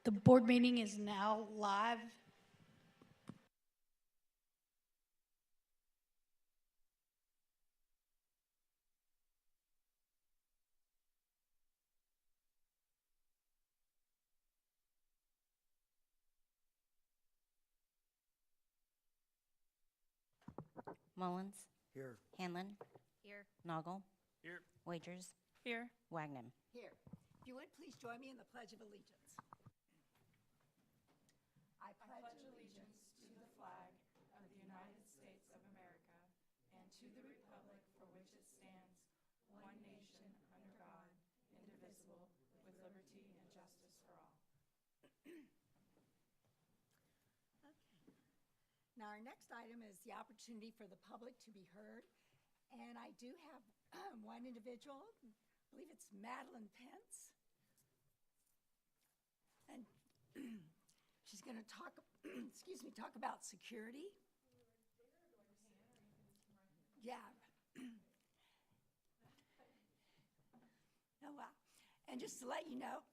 The board meeting is now live. Mullins, Here. Hanlon, Here. Noggle, Here. Wagers, Here. Wagner. Here. If you would, please join me in the Pledge of Allegiance. I pledge allegiance to the flag of the United States of America and to the republic for which it stands, one nation, under God, indivisible, with liberty and justice for all. Okay. Now, our next item is the opportunity for the public to be heard. And I do have one individual, I believe it's Madeline Pence. And she's going to talk, talk about security. Yeah. Oh, wow. And just to let you know,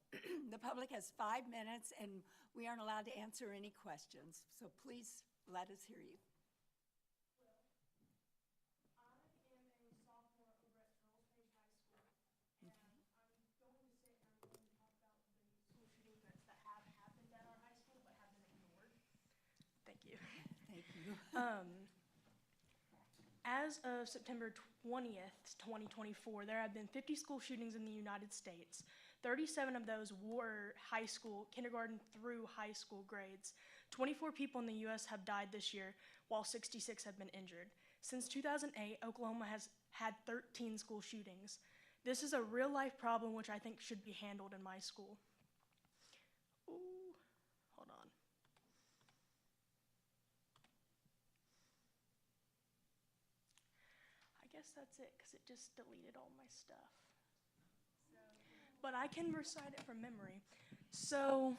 the public has 5 minutes and we aren't allowed to answer any questions. So please let us hear you. Thank you. Thank you. As of September 20th, 2024, there have been 50 school shootings in the United States. 37 of those were high school, kindergarten through high school grades. 24 people in the U.S. have died this year, while 66 have been injured. Since 2008, Oklahoma has had 13 school shootings. This is a real-life problem which I think should be handled in my school. Ooh, hold on. I guess that's it, because it just deleted all my stuff. But I can recite it from memory. So,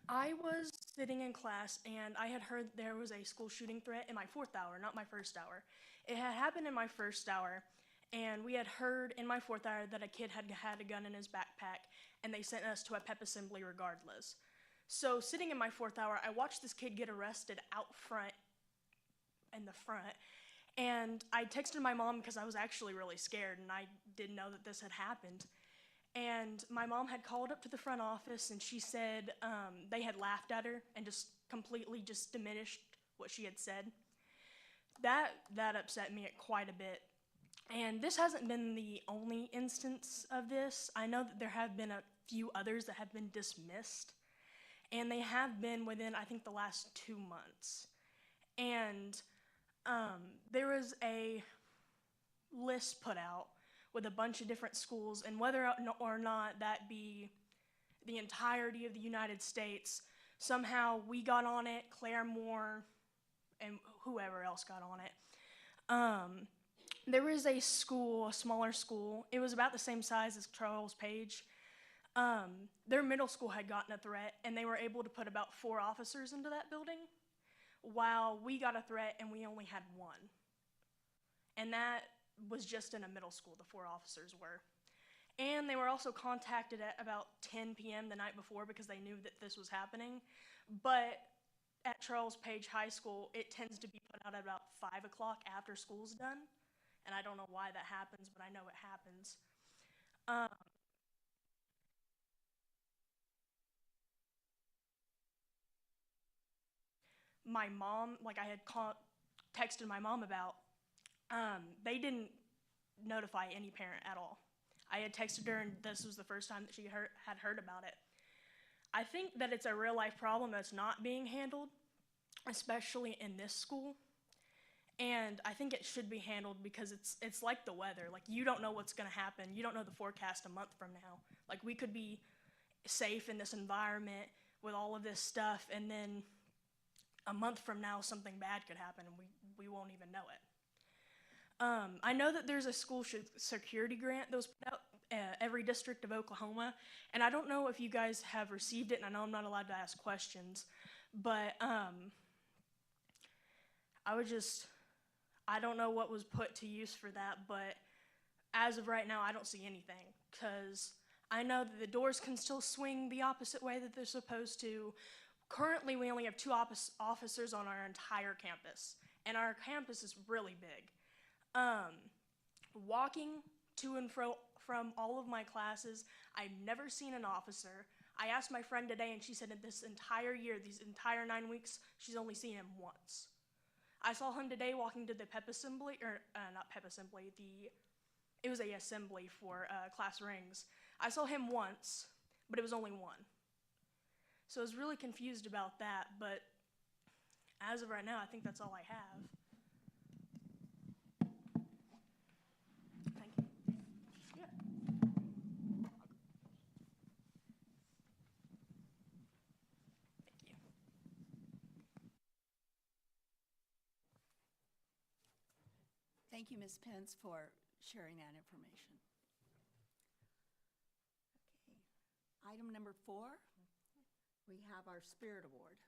I was sitting in class and I had heard there was a school shooting threat in my 4th hour, not my 1st hour. It had happened in my 1st hour, and we had heard in my 4th hour that a kid had had a gun in his backpack, and they sent us to a pep assembly regardless. So sitting in my 4th hour, I watched this kid get arrested out front, in the front, and I texted my mom because I was actually really scared and I didn't know that this had happened. And my mom had called up to the front office and she said they had laughed at her and just completely just diminished what she had said. That upset me quite a bit. And this hasn't been the only instance of this. I know that there have been a few others that have been dismissed, and they have been within, I think, the last 2 months. And there was a list put out with a bunch of different schools, and whether or not that be the entirety of the United States, somehow we got on it, Claire Moore, and whoever else got on it. There was a school, a smaller school. It was about the same size as Charles Page. Their middle school had gotten a threat, and they were able to put about 4 officers into that building, while we got a threat and we only had 1. And that was just in a middle school, the 4 officers were. And they were also contacted at about 10 p.m. the night before because they knew that this was happening. But at Charles Page High School, it tends to be put out at about 5 o'clock after school's done. And I don't know why that happens, but I know it happens. My mom, like I had texted my mom about, they didn't notify any parent at all. I had texted her, and this was the first time that she had heard about it. I think that it's a real life problem that's not being handled, especially in this school. And I think it should be handled because it's like the weather. Like, you don't know what's going to happen. You don't know the forecast a month from now. Like, we could be safe in this environment with all of this stuff, and then a month from now something bad could happen and we won't even know it. I know that there's a school security grant that was put out every district of Oklahoma, and I don't know if you guys have received it, and I know I'm not allowed to ask questions, but I don't know what was put to use for that, but as of right now I don't see anything, because I know that the doors can still swing the opposite way that they're supposed to. Currently, we only have two officers on our entire campus, and our campus is really big. Walking to and fro from all of my classes, I've never seen an officer. I asked my friend today, and she said in this entire year, these entire 9 weeks, she's only seen him once. I saw him today walking to the pep assembly, or not pep assembly, it was a assembly for class rings. I saw him once, but it was only one. So I was really confused about that, but as of right now, I think that's all I have. Thank you. Yeah. Thank you. Thank you, Ms. Pence, for sharing that information. Okay. Item number 4, we have our Spirit Award.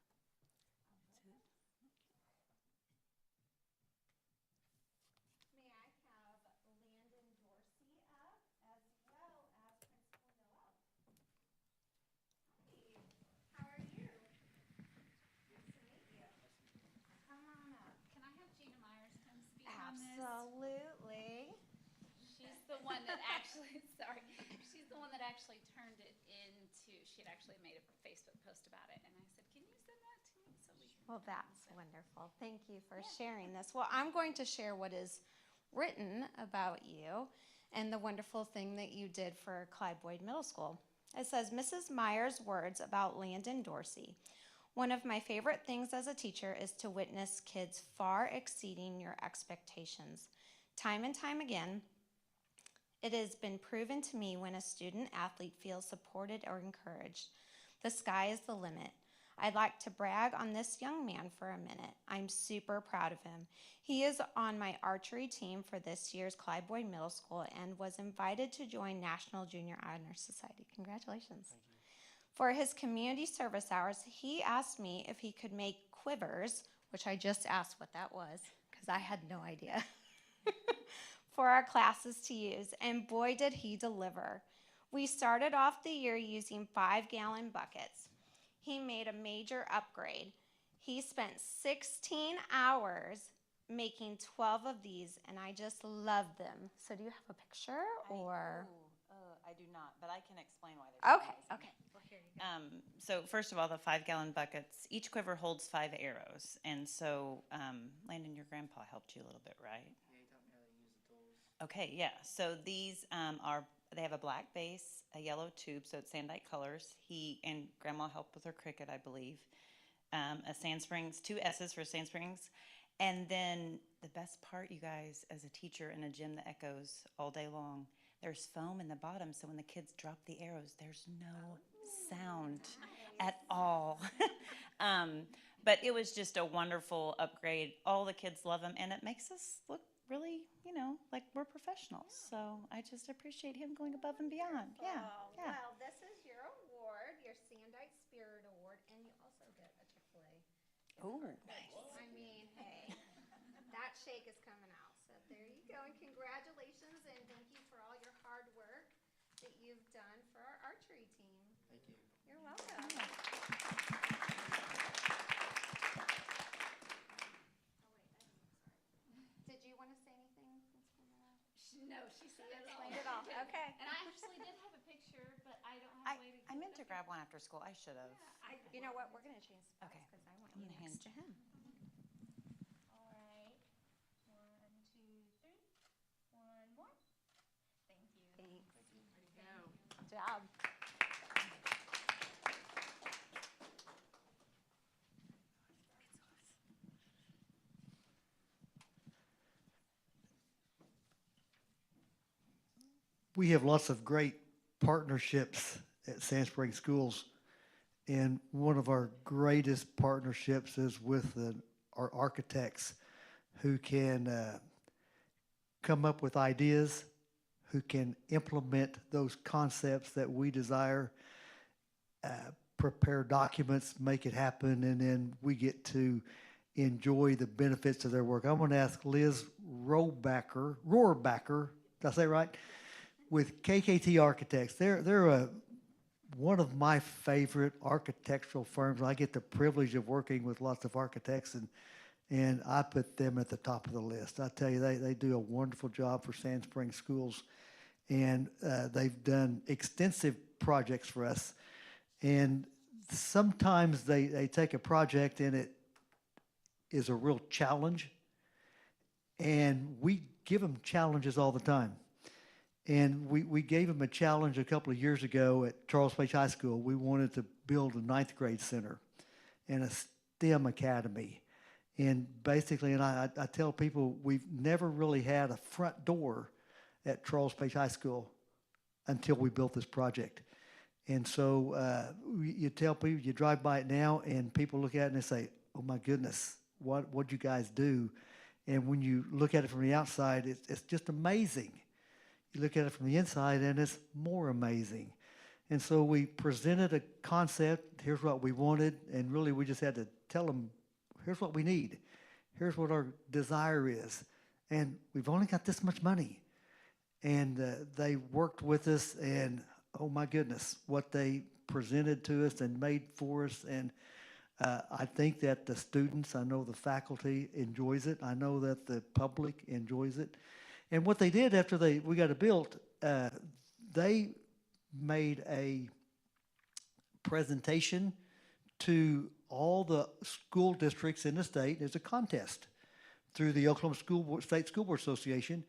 May I have Landon Dorsey up as well as Principal Noel? Hey, how are you? Nice to meet you. Come on up. Can I have Gina Myers come speak on this? Absolutely. She's the one that actually, sorry, she's the one that actually turned it into, she had actually made a Facebook post about it, and I said, can you send that to me so we can? Well, that's wonderful. Thank you for sharing this. Well, I'm going to share what is written about you and the wonderful thing that you did for Clyde Boyd Middle School. It says, Mrs. Myers' words about Landon Dorsey. One of my favorite things as a teacher is to witness kids far exceeding your expectations. Time and time again, it has been proven to me when a student athlete feels supported or encouraged, the sky is the limit. I'd like to brag on this young man for a minute. I'm super proud of him. He is on my archery team for this year's Clyde Boyd Middle School and was invited to join National Junior Honor Society. Congratulations. Thank you. For his community service hours, he asked me if he could make quivers, which I just asked what that was because I had no idea, for our classes to use, and boy did he deliver. We started off the year using 5-gallon buckets. He made a major upgrade. He spent 16 hours making 12 of these, and I just love them. So do you have a picture, or? I do not, but I can explain why they're so Okay, amazing. okay. Well, here you go. So first of all, the 5-gallon buckets, each quiver holds 5 arrows. And so, Landon, your grandpa helped you a little bit, right? Yeah, he taught me how to use the tools. Okay, yeah. So these they have a black base, a yellow tube, so it's Sandite colors. He and Grandma helped with her cricket, I believe. A sand springs, 2 S's for sand springs. And then the best part, you guys, as a teacher in a gym that echoes all day long, there's foam in the bottom, so when the kids drop the arrows, there's no sound at all. But it was just a wonderful upgrade. All the kids love them, and it makes us look really, like we're professionals. So I just appreciate him going above and beyond. Yeah, yeah. Well, this is your award, your Sandite Spirit Award, and you also get a Chick-fil-A. Oh, nice. I mean, hey, that shake is coming out. So there you go, and congratulations, and thank you for all your hard work that you've done for our archery team. Thank you. You're welcome. Did you want to say anything, Principal Noel? No, she said She it all. explained it all. Okay. And I actually did have a picture, but I don't have a way to. I meant to grab one after school. I should have. You know what? We're going to change spots Okay. because I want I'm you gonna next to hand him. All right. 1, 2, 3. One more. Thank you. Thanks. Go. Good job. We have lots of great partnerships at Sand Spring Schools, and one of our greatest partnerships is with our architects who can come up with ideas, who can implement those concepts that we desire, prepare documents, make it happen, and then we get to enjoy the benefits of their work. I'm going to ask Liz Rohrbacher, did I say it right? with KKT Architects, they're one of my favorite architectural firms. I get the privilege of working with lots of architects, and I put them at the top of the list. I tell you, they do a wonderful job for Sand Springs Schools, and they've done extensive projects for us. And sometimes they take a project and it is a real challenge, and we give them challenges all the time. And we gave them a challenge a couple of years ago at Charles Page High School. We wanted to build a ninth grade center and a STEM academy. And basically, and I tell people, we've never really had a front door at Charles Page High School until we built this project. And so you tell people, you drive by it now, and people look at it and they say, oh my goodness, what'd you guys do? And when you look at it from the outside, it's just amazing. You look at it from the inside, and it's more amazing. And so we presented a concept, here's what we wanted, and really we just had to tell them, here's what we need. Here's what our desire is. And we've only got this much money. And they worked with us, and oh my goodness, what they presented to us and made for us. And I think that the students, I know the faculty enjoys it. I know that the public enjoys it. And what they did after we got it built, they made a presentation to all the school districts in the state. There's a contest through the Oklahoma State School Board Association,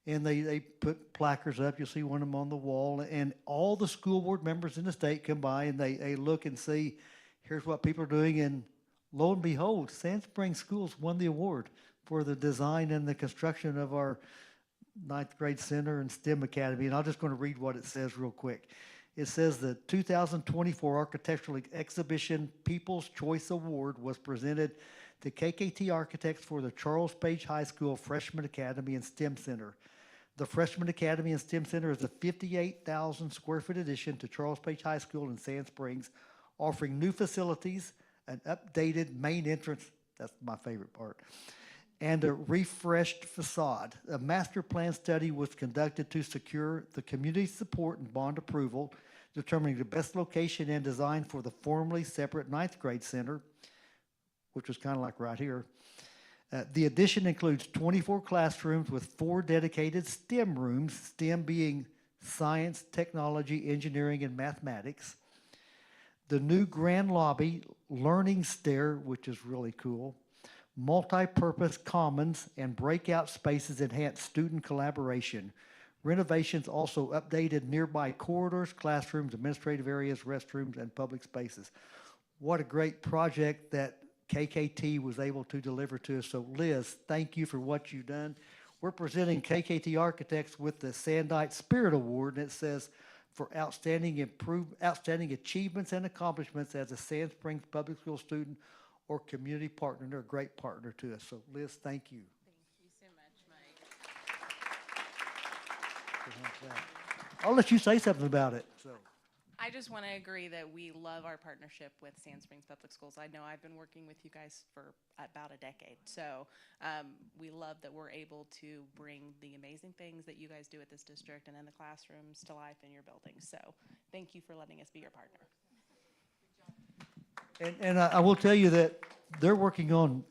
and they put placards up. You'll see one of them on the wall, and all the school board members in the state come by and they look and see, here's what people are doing, and lo and behold, Sand Springs Schools won the award for the design and the construction of our ninth grade center and STEM academy. And I'm just going to read what it says real quick. It says the 2024 Architectural Exhibition People's Choice Award was presented to KKT Architects for the Charles Page High School Freshman Academy and STEM Center. The Freshman Academy and STEM Center is a 58,000 square foot addition to Charles Page High School in Sand Springs, offering new facilities, an updated main entrance, that's my favorite part, and a refreshed facade. A master plan study was conducted to secure the community support and bond approval, determining the best location and design for the formerly separate ninth grade center, which was kind of like right here. The addition includes 24 classrooms with 4 dedicated STEM rooms, STEM being science, technology, engineering, and mathematics. The new grand lobby, learning stair, which is really cool, multi-purpose commons and breakout spaces enhance student collaboration. Renovations also updated nearby corridors, classrooms, administrative areas, restrooms, and public spaces. What a great project that KKT was able to deliver to us. So Liz, thank you for what you've done. We're presenting KKT Architects with the Sandite Spirit Award, and it says, for outstanding achievements and accomplishments as a Sand Springs Public School student or community partner. They're a great partner to us. So Liz, thank you. Thank you so much, Mike. I'll let you say something about it. So. I just want to agree that we love our partnership with Sand Springs Public Schools. I know I've been working with you guys for about a decade, so we love that we're able to bring the amazing things that you guys do at this district and in the classrooms to life in your buildings. So thank you for letting us be your partner. And I will tell you that they're working on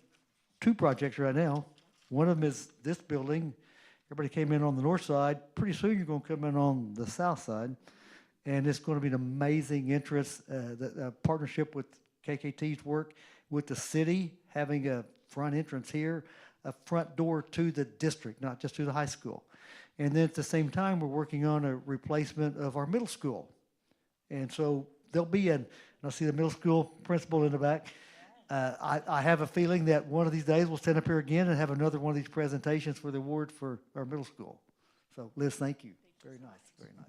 2 projects right now. One of them is this building. Everybody came in on the north side. Pretty soon you're going to come in on the south side. And it's going to be an amazing interest, the partnership with KKT's work, with the city having a front entrance here, a front door to the district, not just to the high school. And then at the same time, we're working on a replacement of our middle school. And so there'll be and I see the middle school principal in the back. I have a feeling that one of these days we'll stand up here again and have another one of these presentations for the award for our middle school. So Liz, thank you. Very nice, very nice.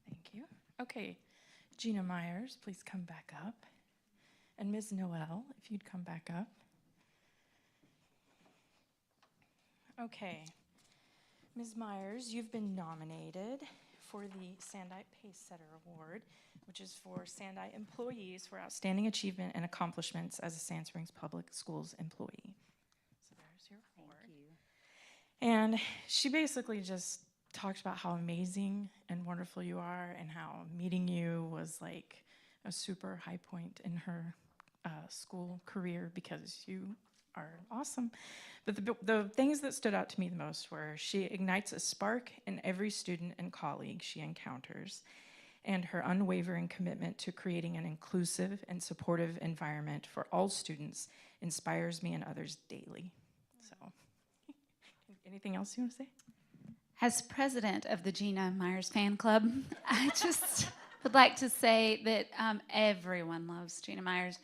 Thank you. Okay, Gina Myers, please come back up. And Ms. Noel, if you'd come back up. Okay. Ms. Myers, you've been nominated for the Sandite Pacesetter Award, which is for Sandite employees for outstanding achievement and accomplishments as a Sand Springs Public Schools employee. So there's your award. Thank you. And she basically just talked about how amazing and wonderful you are and how meeting you was like a super high point in her school career because you are awesome. But the things that stood out to me the most were she ignites a spark in every student and colleague she encounters, and her unwavering commitment to creating an inclusive and supportive environment for all students inspires me and others daily. So, anything else you want to say? As president of the Gina Myers Fan Club, I just would like to say that everyone loves Gina Myers.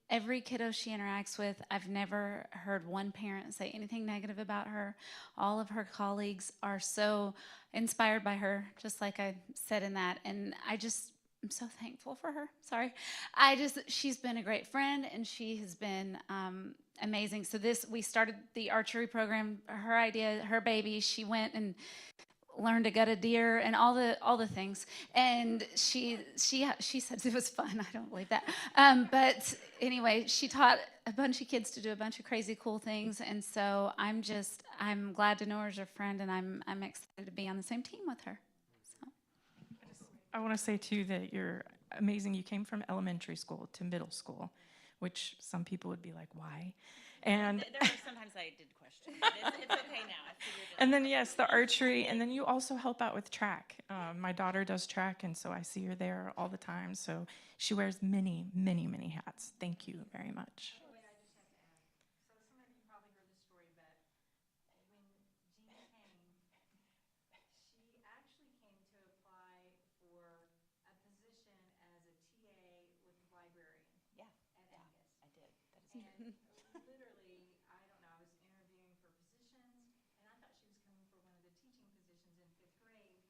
Every kiddo she interacts with, I've never heard one parent say anything negative about her. All of her colleagues are so inspired by her, just like I said in that. And I'm so thankful for her. Sorry. She's been a great friend, and she has been amazing. So we started the archery program, her idea, her baby. She went and learned to gut a deer and all the things, and she said it was fun. I don't believe that, but anyway, she taught a bunch of kids to do a bunch of crazy cool things, and so I'm glad to know her as a friend, and I'm excited to be on the same team with her. So. I want to say too that you're amazing. You came from elementary school to middle school, which some people would be like, why? And There were sometimes I did question, but it's okay now. I figured it and then yes, the archery, and then you also help out with track. My daughter does track, and so I see her there all the time. So she wears many, many, many hats. Thank you very much. Wait, I just have to add. So some of you probably heard this story, but when Jean came, she actually came to apply for a position as a TA with the librarian Yeah, at yeah, Angus. I did. That is And literally, I don't know, I was interviewing for positions, and I thought she was coming for one of the teaching positions in 5th grade.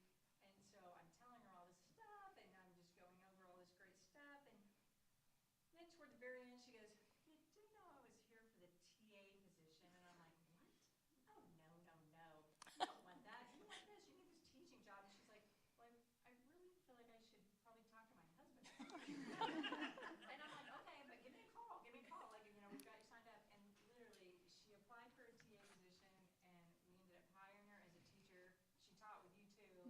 And so I'm telling her all this stuff, and I'm just going over all this great stuff. And then toward the very end, she goes, "You do know I was here for the TA position?" And I'm like, "What? Oh, no, no, no. You don't want that. You want this. You need this teaching job." And she's like, "Well, I really feel like I should probably talk to my husband about it." And I'm like, "Okay, but give me a call. Give me a call. Like, we've got you signed up." And literally, she applied for a TA position, and we ended up hiring her as a teacher. She taught with you too.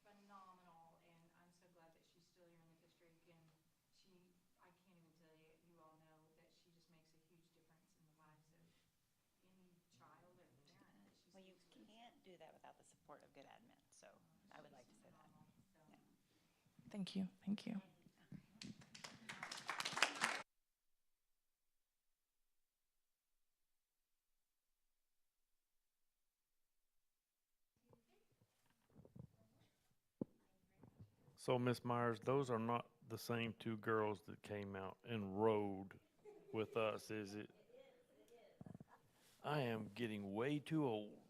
Phenomenal. And I'm so glad that she's still here in the district. And I can't even tell you, you all know that she just makes a huge difference in the lives of any child or parent that she Well, you speaks with. can't do that without the support of good admin, so I would like to say that. Yeah. Thank you. Thank you. So, Miss Myers, those are not the same two girls that came out and rode with us, is it? I am getting way too old.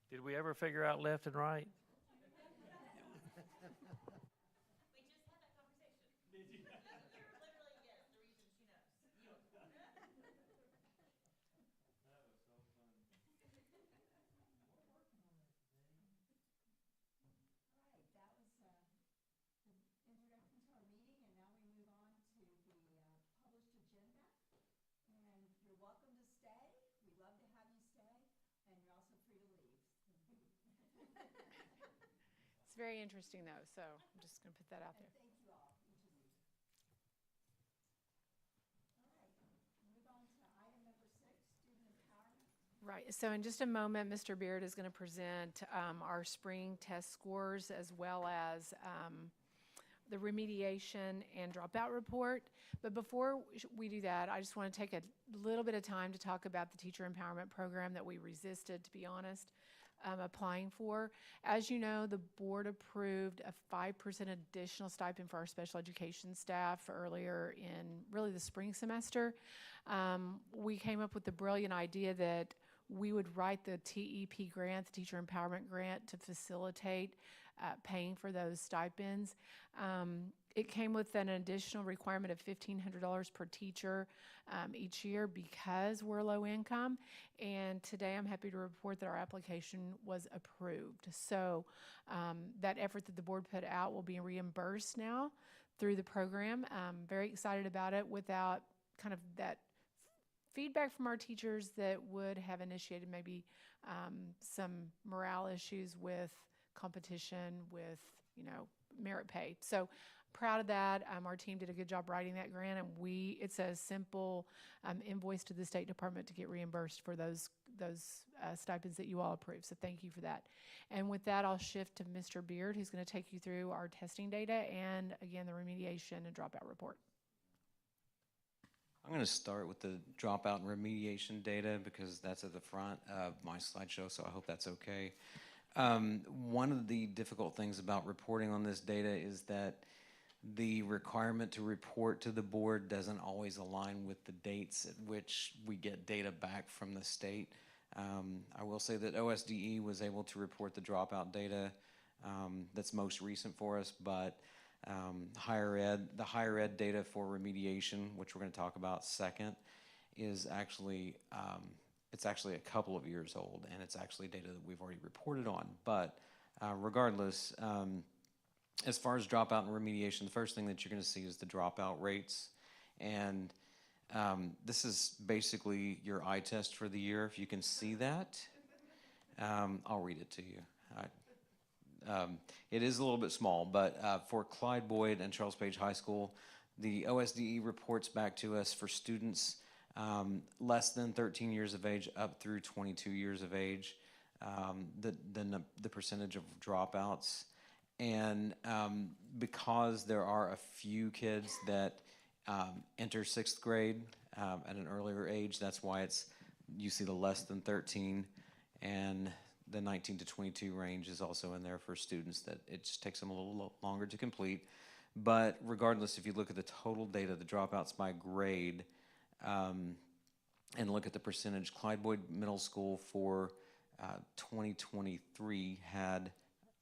Did we ever figure out left and right? All right, that was the introduction to our meeting, and now we move on to the published agenda. And you're welcome to stay. We'd love to have you stay, and you're also free to leave. It's very interesting, though, so I'm just going to put that out there. Thank you all, each of you. All right, move on to item number 6, student empowerment. Right, so in just a moment, Mr. Beard is going to present our spring test scores as well as the remediation and dropout report. But before we do that, I just want to take a little bit of time to talk about the teacher empowerment program that we resisted, to be honest, applying for. As you know, the board approved a 5% additional stipend for our special education staff earlier in really the spring semester. We came up with the brilliant idea that we would write the TEP grant, the Teacher Empowerment Grant, to facilitate paying for those stipends. It came with an additional requirement of $1,500 per teacher each year because we're low income. And today I'm happy to report that our application was approved. So that effort that the board put out will be reimbursed now through the program. Very excited about it. Without kind of that feedback from our teachers that would have initiated maybe some morale issues with competition, with, merit pay. So proud of that. Our team did a good job writing that grant, and it's a simple invoice to the State Department to get reimbursed for those stipends that you all approved. So thank you for that. And with that, I'll shift to Mr. Beard, who's going to take you through our testing data and, again, the remediation and dropout report. I'm going to start with the dropout and remediation data because that's at the front of my slideshow, so I hope that's okay. One of the difficult things about reporting on this data is that the requirement to report to the board doesn't always align with the dates at which we get data back from the state. I will say that OSDE was able to report the dropout data that's most recent for us, but the higher ed data for remediation, which we're going to talk about second, is actually it's actually a couple of years old, and it's actually data that we've already reported on. But regardless, as far as dropout and remediation, the first thing that you're going to see is the dropout rates, and this is basically your eye test for the year. If you can see that, I'll read it to you. It is a little bit small, but for Clyde Boyd and Charles Page High School, the OSDE reports back to us for students less than 13 years of age up through 22 years of age, the percentage of dropouts. And because there are a few kids that enter 6th grade at an earlier age, that's why you see the less than 13, and the 19 to 22 range is also in there for students that it just takes them a little longer to complete. But regardless, if you look at the total data, the dropouts by grade, and look at the percentage, Clyde Boyd Middle School for 2023 had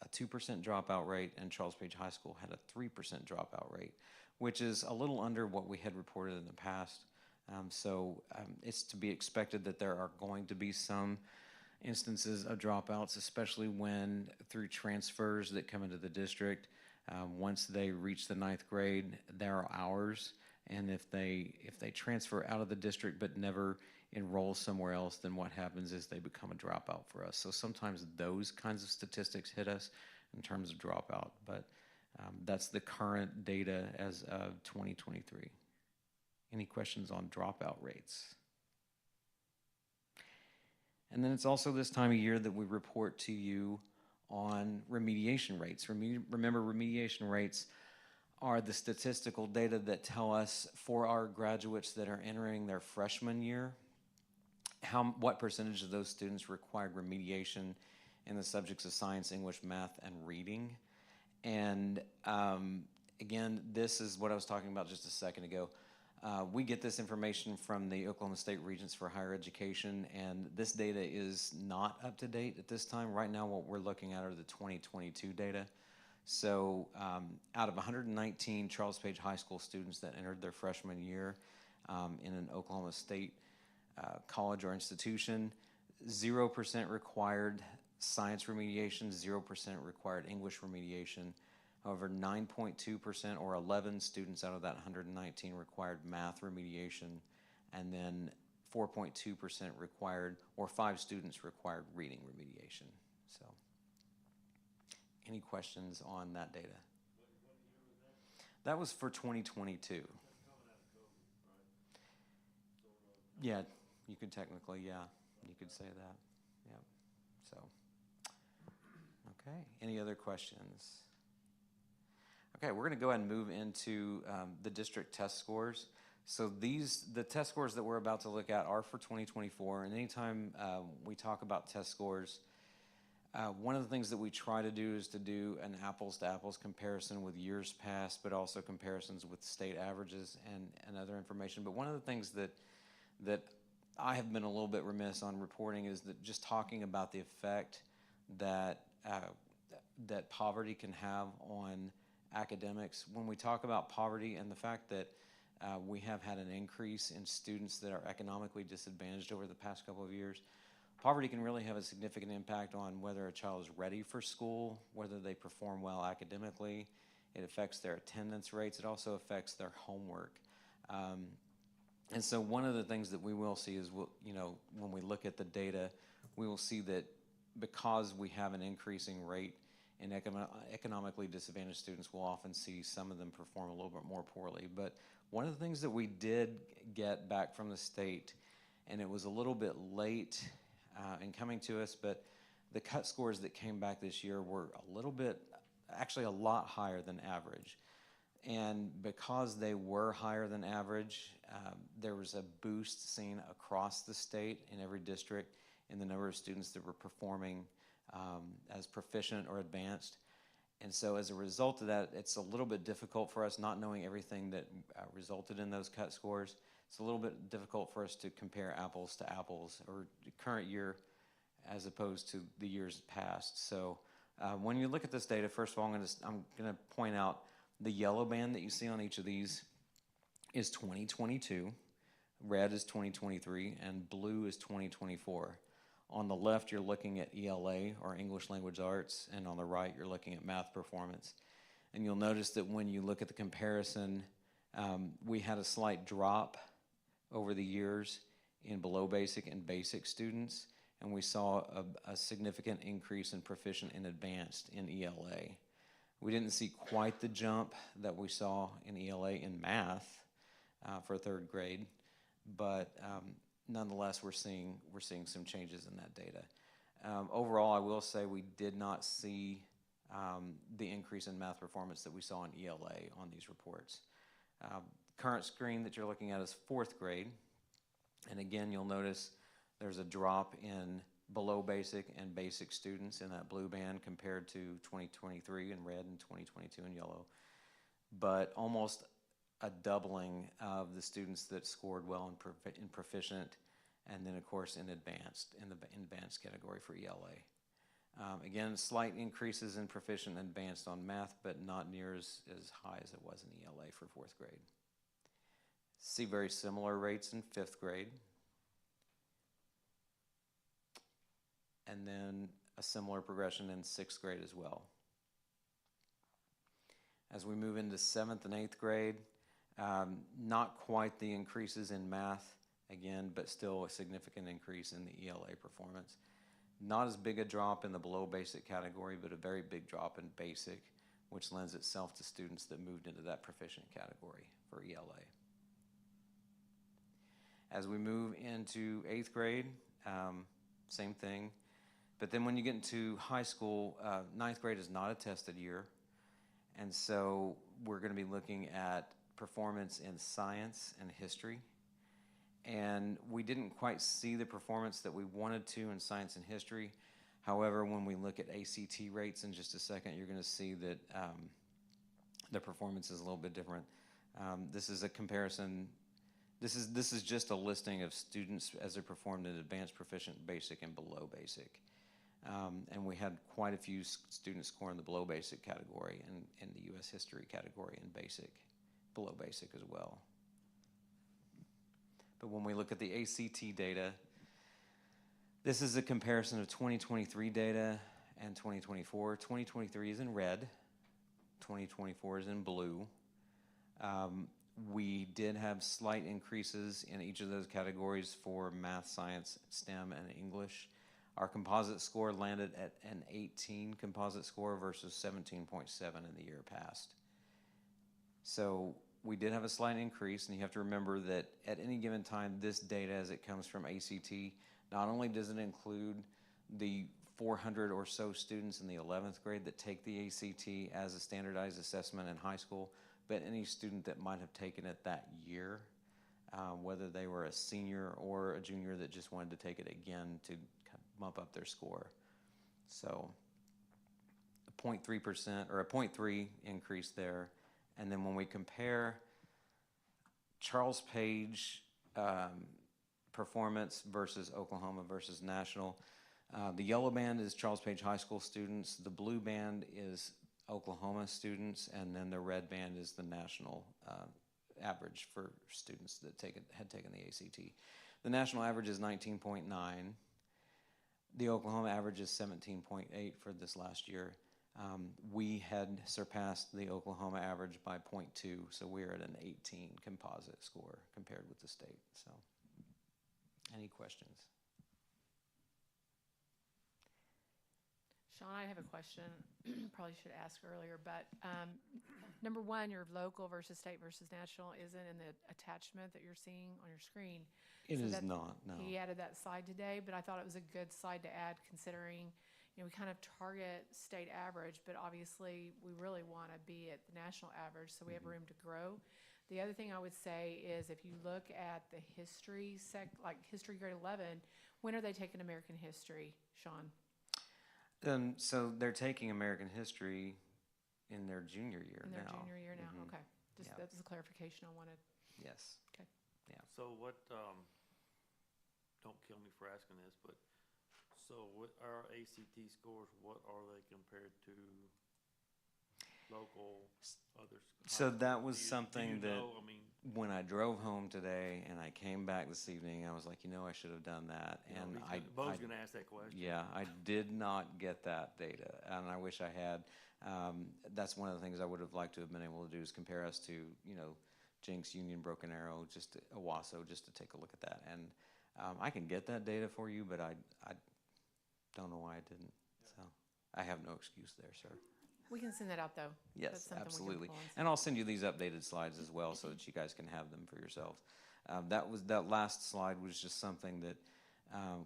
a 2% dropout rate, and Charles Page High School had a 3% dropout rate, which is a little under what we had reported in the past. So it's to be expected that there are going to be some instances of dropouts, especially when through transfers that come into the district, once they reach the 9th grade, there are hours, and if they transfer out of the district but never enroll somewhere else, then what happens is they become a dropout for us. So sometimes those kinds of statistics hit us in terms of dropout, but that's the current data as of 2023. Any questions on dropout rates? And then it's also this time of year that we report to you on remediation rates. Remember, remediation rates are the statistical data that tell us for our graduates that are entering their freshman year, what percentage of those students required remediation in the subjects of science, English, math, and reading. And again, this is what I was talking about just a second ago. We get this information from the Oklahoma State Regents for Higher Education, and this data is not up to date at this time. Right now, what we're looking at are the 2022 data. So out of 119 Charles Page High School students that entered their freshman year in an Oklahoma State college or institution, 0% required science remediation, 0% required English remediation. However, 9.2% or 11 students out of that 119 required math remediation, and then 4.2% required, or 5 students required reading remediation. So, any questions on that data? That was for 2022. Yeah, you could technically, you could say that. Yeah. So, okay. Any other questions? Okay, we're going to go ahead and move into the district test scores. So the test scores that we're about to look at are for 2024, and anytime we talk about test scores, one of the things that we try to do is to do an apples-to-apples comparison with years past, but also comparisons with state averages and other information. But one of the things that I have been a little bit remiss on reporting is that just talking about the effect that that poverty can have on academics. When we talk about poverty and the fact that we have had an increase in students that are economically disadvantaged over the past couple of years, poverty can really have a significant impact on whether a child is ready for school, whether they perform well academically. It affects their attendance rates. It also affects their homework. And so one of the things that we will see is, when we look at the data, we will see that because we have an increasing rate in economically disadvantaged students, we'll often see some of them perform a little bit more poorly. But one of the things that we did get back from the state, and it was a little bit late in coming to us, but the cut scores that came back this year were actually a lot higher than average. And because they were higher than average, there was a boost seen across the state in every district in the number of students that were performing as proficient or advanced. And so as a result of that, it's a little bit difficult for us, not knowing everything that resulted in those cut scores. It's a little bit difficult for us to compare apples to apples, or the current year as opposed to the years past. So when you look at this data, first of all, I'm going to point out the yellow band that you see on each of these is 2022, red is 2023, and blue is 2024. On the left, you're looking at ELA, or English Language Arts, and on the right, you're looking at math performance. And you'll notice that when you look at the comparison, we had a slight drop over the years in below basic and basic students, and we saw a significant increase in proficient and advanced in ELA. We didn't see quite the jump that we saw in ELA in math for third grade, but nonetheless, we're seeing some changes in that data. Overall, I will say we did not see the increase in math performance that we saw in ELA on these reports. Current screen that you're looking at is fourth grade, and again, you'll notice there's a drop in below basic and basic students in that blue band compared to 2023 in red and 2022 in yellow, but almost a doubling of the students that scored well in proficient, and then of course in the advanced category for ELA. Again, slight increases in proficient and advanced on math, but not near as high as it was in ELA for fourth grade. See very similar rates in fifth grade. And then a similar progression in sixth grade as well. As we move into seventh and eighth grade, not quite the increases in math, again, but still a significant increase in the ELA performance. Not as big a drop in the below basic category, but a very big drop in basic, which lends itself to students that moved into that proficient category for ELA. As we move into eighth grade, same thing. But then when you get into high school, ninth grade is not a tested year. And so we're going to be looking at performance in science and history. And we didn't quite see the performance that we wanted to in science and history. However, when we look at ACT rates in just a second, you're going to see that the performance is a little bit different. This is a comparison. This is just a listing of students as they performed in advanced, proficient, basic, and below basic. And we had quite a few students score in the below basic category and in the U.S. history category and basic, below basic as well. But when we look at the ACT data, this is a comparison of 2023 data and 2024. 2023 is in red, 2024 is in blue. We did have slight increases in each of those categories for math, science, STEM, and English. Our composite score landed at an 18 composite score versus 17.7 in the year past. So we did have a slight increase, and you have to remember that at any given time, this data as it comes from ACT, not only does it include the 400 or so students in the 11th grade that take the ACT as a standardized assessment in high school, but any student that might have taken it that year, whether they were a senior or a junior that just wanted to take it again to bump up their score. So a 0.3% or a 0.3 increase there. And then when we compare Charles Page performance versus Oklahoma versus national, the yellow band is Charles Page High School students. The blue band is Oklahoma students, and then the red band is the national average for students that had taken the ACT. The national average is 19.9. The Oklahoma average is 17.8 for this last year. We had surpassed the Oklahoma average by 0.2, so we're at an 18 composite score compared with the state. So, any questions? Sean, I have a question. Probably should ask earlier, but number one, your local versus state versus national isn't in the attachment that you're seeing on your screen. It So is that's- not, no. He added that slide today, but I thought it was a good slide to add considering, we kind of target state average, but obviously we really want to be at the national average, so we have room to grow. The other thing I would say is if you look at the history like history grade 11, when are they taking American history, Sean? So they're taking American history in their junior year In their now. junior year now, Mhm. okay. Just, Yeah. that was a clarification I wanted. Yes. Okay. So what, don't kill me for asking this, but, so what our ACT scores, what are they compared to local others? So that was Do you something that, know? I mean, when I drove home today and I came back this evening, I was like, I should have done that. you know, And Bo's gonna ask that question. yeah, I did not get that data, and I wish I had. That's one of the things I would have liked to have been able to do is compare us to, Jinx, Union, Broken Arrow, Owasso, just to take a look at that. And I can get that data for you, but I don't know why I didn't. So I have no excuse there, sir. We can send that out, though. That's Yes, something we can absolutely. pull And I'll send you these updated slides as well so that you guys can have them for yourselves. That last slide was just something that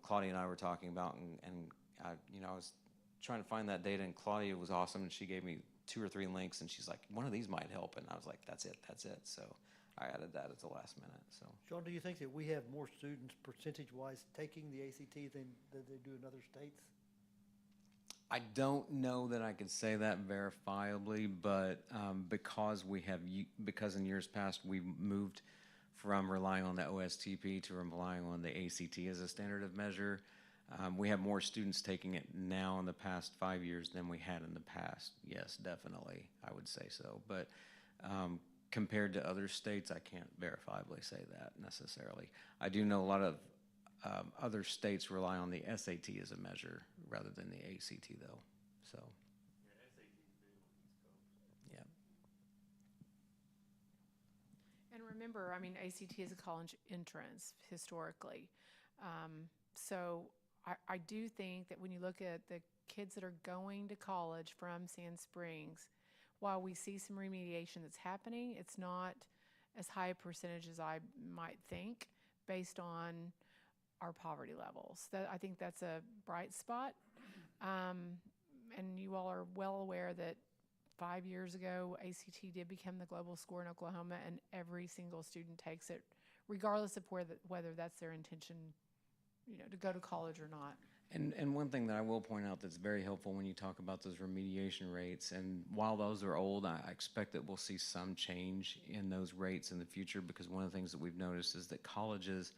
Claudia and I were talking about, and I was trying to find that data, and Claudia was awesome, and she gave me 2 or 3 links, and she's like, one of these might help, and I was like, that's it. So I added that at the last minute. So Sean, do you think that we have more students percentage-wise taking the ACT than they do in other states? I don't know that I could say that verifiably, but because in years past we moved from relying on the OSTP to relying on the ACT as a standard of measure, we have more students taking it now in the past 5 years than we had in the past. Yes, definitely, I would say so. But compared to other states, I can't verifiably say that necessarily. I do know a lot of other states rely on the SAT as a measure rather than the ACT, though. So, yeah. And remember, ACT is a college entrance historically. So I do think that when you look at the kids that are going to college from Sand Springs, while we see some remediation that's happening, it's not as high a percentage as I might think based on our poverty levels. I think that's a bright spot. And you all are well aware that 5 years ago, ACT did become the global score in Oklahoma, and every single student takes it, regardless of whether that's their intention, to go to college or not. And one thing that I will point out that's very helpful when you talk about those remediation rates, and while those are old, I expect that we'll see some change in those rates in the future, because one of the things that we've noticed is that colleges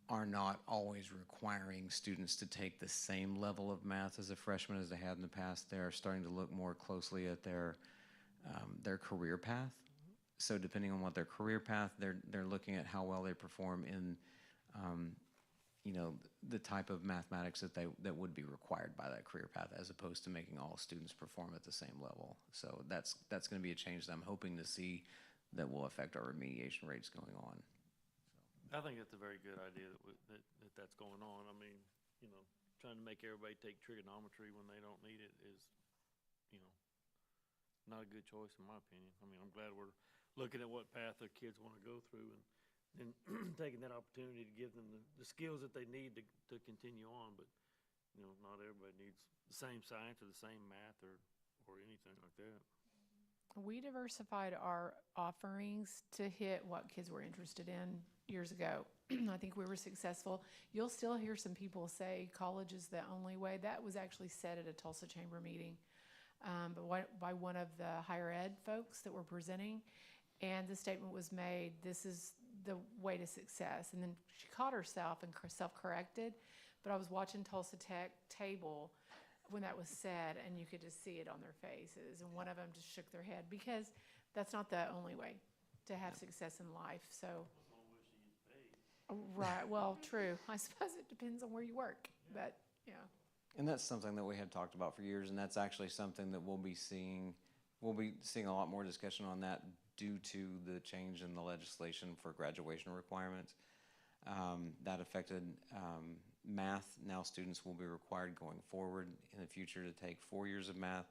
are not always requiring students to take the same level of math as a freshman as they had in the past. They're starting to look more closely at their career path. So depending on what their career path, they're looking at how well they perform in the type of mathematics that would be required by that career path, as opposed to making all students perform at the same level. So that's going to be a change that I'm hoping to see that will affect our remediation rates going on. I think that's a very good idea that's going on. Trying to make everybody take trigonometry when they don't need it is, not a good choice in my opinion. I'm glad we're looking at what path their kids want to go through and taking that opportunity to give them the skills that they need to continue on. But, not everybody needs the same science or the same math or anything like that. We diversified our offerings to hit what kids were interested in years ago. I think we were successful. You'll still hear some people say college is the only way. That was actually said at a Tulsa Chamber meeting by one of the higher ed folks that were presenting. And the statement was made, this is the way to success. And then she caught herself and self-corrected. But I was watching Tulsa Tech table, when that was said, and you could just see it on their faces, and one of them just shook their head, because that's not the only way to have success in life, so. Right, well, true. I suppose it depends on where you work, but, yeah. And that's something that we had talked about for years, and that's actually something that we'll be seeing a lot more discussion on that due to the change in the legislation for graduation requirements. That affected math. Now students will be required going forward in the future to take 4 years of math,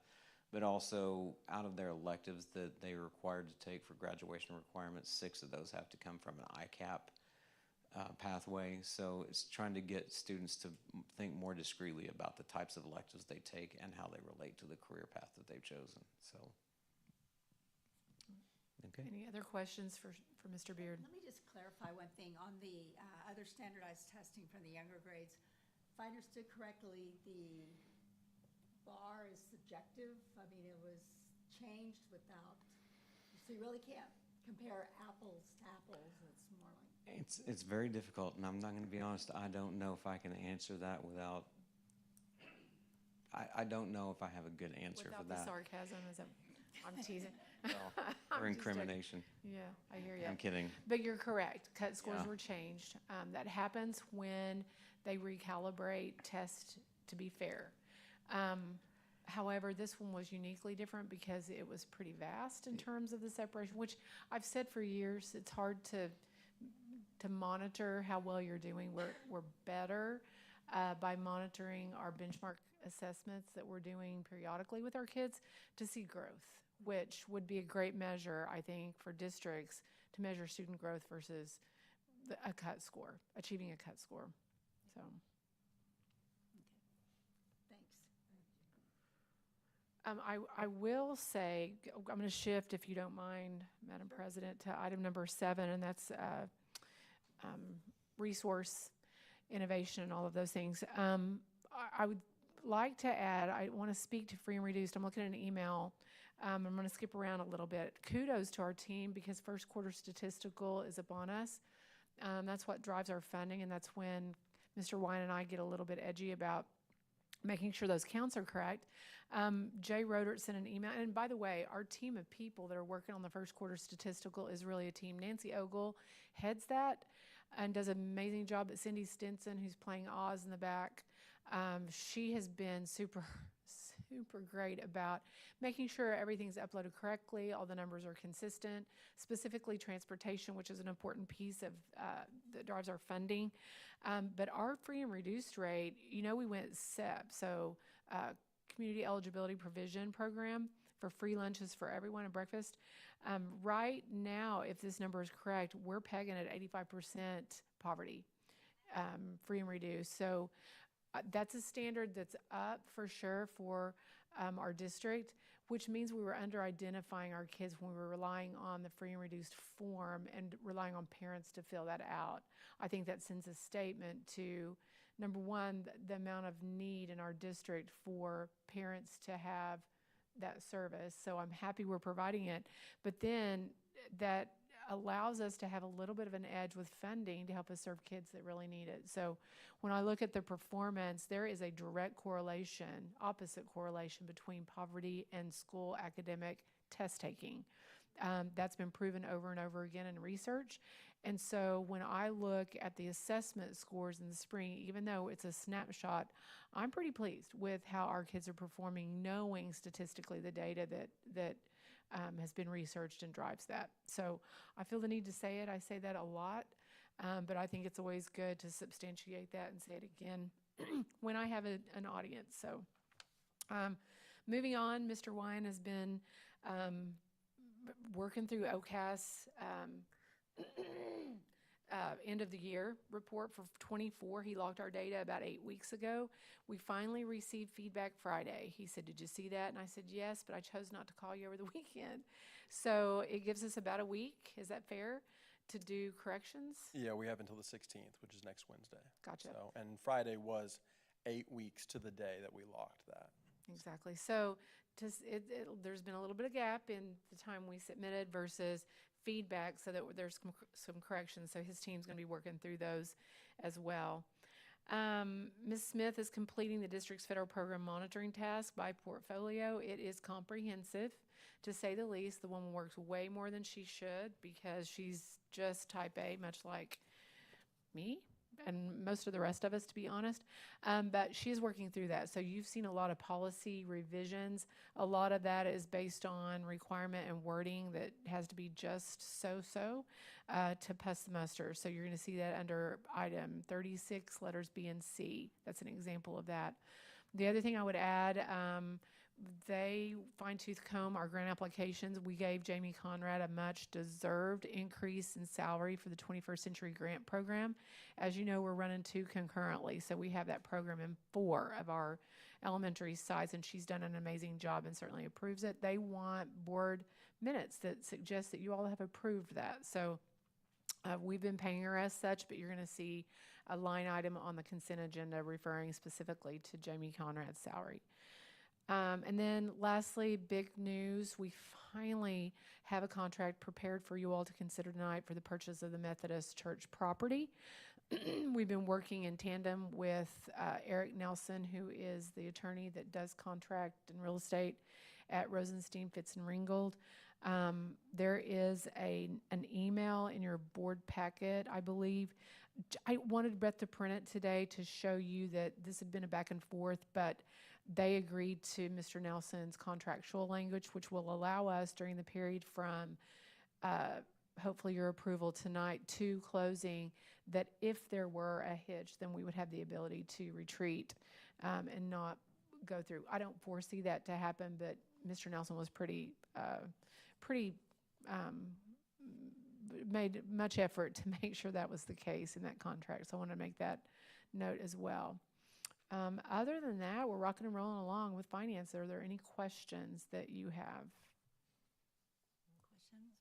but also out of their electives that they are required to take for graduation requirements, 6 of those have to come from an ICAP pathway. So it's trying to get students to think more discreetly about the types of electives they take and how they relate to the career path that they've chosen. So, okay. Any other questions for Mr. Beard? Let me just clarify one thing. On the other standardized testing from the younger grades, if I understood correctly, the bar is subjective. I mean, it was changed without, so you really can't compare apples to apples. It's more like. It's very difficult, and I'm not going to be honest. I don't know if I can answer that without. I don't know if I have a good answer Without for the that. sarcasm, I'm teasing. Or I'm just incrimination. joking. Yeah, I hear you. I'm kidding. But you're correct. Cut scores Yeah. were changed. That happens when they recalibrate tests to be fair. However, this one was uniquely different because it was pretty vast in terms of the separation, which I've said for years. It's hard to monitor how well you're doing. We're better by monitoring our benchmark assessments that we're doing periodically with our kids to see growth, which would be a great measure, I think, for districts to measure student growth versus a cut score, achieving a cut score. So. Thanks. I will say, I'm going to shift, if you don't mind, Madam President, to item number 7, and that's resource innovation and all of those things. I would like to add, I want to speak to free and reduced. I'm looking at an email. I'm going to skip around a little bit. Kudos to our team, because first quarter statistical is upon us. That's what drives our funding, and that's when Mr. Wine and I get a little bit edgy about making sure those counts are correct. Jay Rodert sent an email, and by the way, our team of people that are working on the first quarter statistical is really a team. Nancy Ogle heads that and does an amazing job. But Cindy Stinson, who's playing Oz in the back, she has been super great about making sure everything's uploaded correctly, all the numbers are consistent, specifically transportation, which is an important piece of that drives our funding. But our free and reduced rate, we went SEP, so Community Eligibility Provision Program, for free lunches for everyone and breakfast. Right now, if this number is correct, we're pegging at 85% poverty, free and reduced. So that's a standard that's up for sure for our district, which means we were under-identifying our kids when we were relying on the free and reduced form and relying on parents to fill that out. I think that sends a statement to, number one, the amount of need in our district for parents to have that service. So I'm happy we're providing it. But then that allows us to have a little bit of an edge with funding to help us serve kids that really need it. So when I look at the performance, there is a direct correlation, opposite correlation between poverty and school academic test taking. That's been proven over and over again in research. And so when I look at the assessment scores in the spring, even though it's a snapshot, I'm pretty pleased with how our kids are performing, knowing statistically the data that has been researched and drives that. So I feel the need to say it. I say that a lot, but I think it's always good to substantiate that and say it again when I have an audience. So moving on, Mr. Wine has been working through OCAS end of the year report for 24. He logged our data about 8 weeks ago. We finally received feedback Friday. He said, "Did you see that?" And I said, "Yes, but I chose not to call you over the weekend." So it gives us about a week. Is that fair to do corrections? Yeah, we have until the 16th, which is next Wednesday. Gotcha. So, and Friday was 8 weeks to the day that we locked that. Exactly. So there's been a little bit of gap in the time we submitted versus feedback, so that there's some corrections. So his team's going to be working through those as well. Ms. Smith is completing the district's federal program monitoring task by portfolio. It is comprehensive, to say the least. The woman works way more than she should because she's just type A, much like me and most of the rest of us, to be honest. But she is working through that. So you've seen a lot of policy revisions. A lot of that is based on requirement and wording that has to be just so to pass the muster. So you're going to see that under item 36, letters B and C. That's an example of that. The other thing I would add, they fine-tooth comb our grant applications. We gave Jamie Conrad a much-deserved increase in salary for the 21st Century Grant Program. As you know, we're running 2 concurrently, so we have that program in 4 of our elementary sites, and she's done an amazing job and certainly approves it. They want board minutes that suggest that you all have approved that. So we've been paying her as such, but you're going to see a line item on the consent agenda referring specifically to Jamie Conrad's salary. And then lastly, big news, we finally have a contract prepared for you all to consider tonight for the purchase of the Methodist Church property. We've been working in tandem with Eric Nelson, who is the attorney that does contract and real estate at Rosenstein, Fitz and Ringgold. There is an email in your board packet, I believe. I wanted Beth to print it today to show you that this had been a back and forth, but they agreed to Mr. Nelson's contractual language, which will allow us during the period from hopefully your approval tonight to closing, that if there were a hitch, then we would have the ability to retreat and not go through. I don't foresee that to happen, but Mr. Nelson was made much effort to make sure that was the case in that contract. So I want to make that note as well. Other than that, we're rocking and rolling along with finance. Are there any questions that you have? Questions?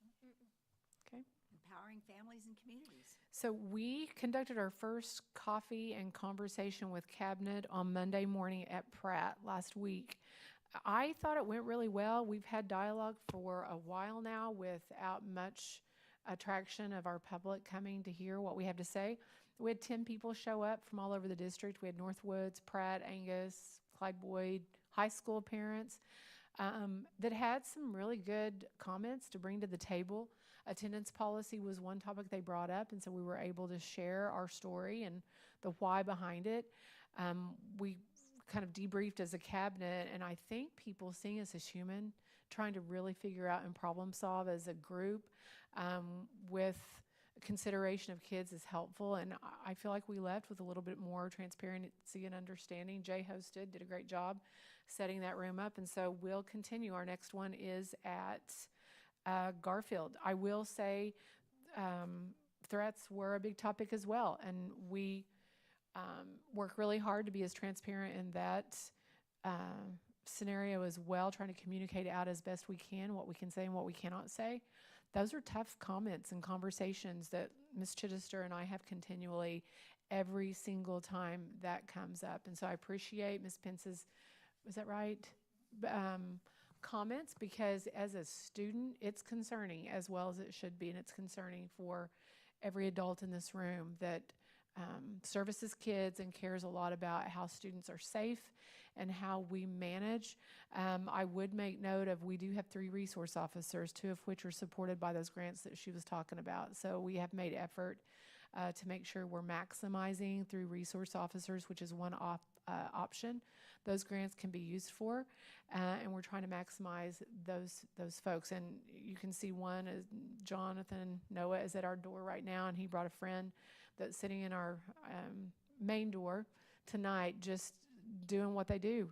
Okay. Empowering families and communities. So we conducted our first coffee and conversation with Cabinet on Monday morning at Pratt last week. I thought it went really well. We've had dialogue for a while now without much attraction of our public coming to hear what we have to say. We had 10 people show up from all over the district. We had Northwoods, Pratt, Angus, Clyde Boyd, high school parents that had some really good comments to bring to the table. Attendance policy was one topic they brought up, and so we were able to share our story and the why behind it. We kind of debriefed as a cabinet, and I think people seeing us as human, trying to really figure out and problem solve as a group with consideration of kids is helpful, and I feel like we left with a little bit more transparency and understanding. Jay hosted, did a great job setting that room up, and so we'll continue. Our next one is at Garfield. I will say threats were a big topic as well, and we work really hard to be as transparent in that scenario as well, trying to communicate out as best we can what we can say and what we cannot say. Those are tough comments and conversations that Ms. Chittister and I have continually every single time that comes up. And so I appreciate Ms. Pence's, is that right, comments, because as a student, it's concerning as well as it should be. And it's concerning for every adult in this room that services kids and cares a lot about how students are safe and how we manage. I would make note of, we do have 3 resource officers, 2 of which are supported by those grants that she was talking about. So we have made effort to make sure we're maximizing through resource officers, which is one option those grants can be used for. And we're trying to maximize those folks. And you can see one is Jonathan Noah is at our door right now, and he brought a friend that's sitting in our main door tonight, just doing what they do.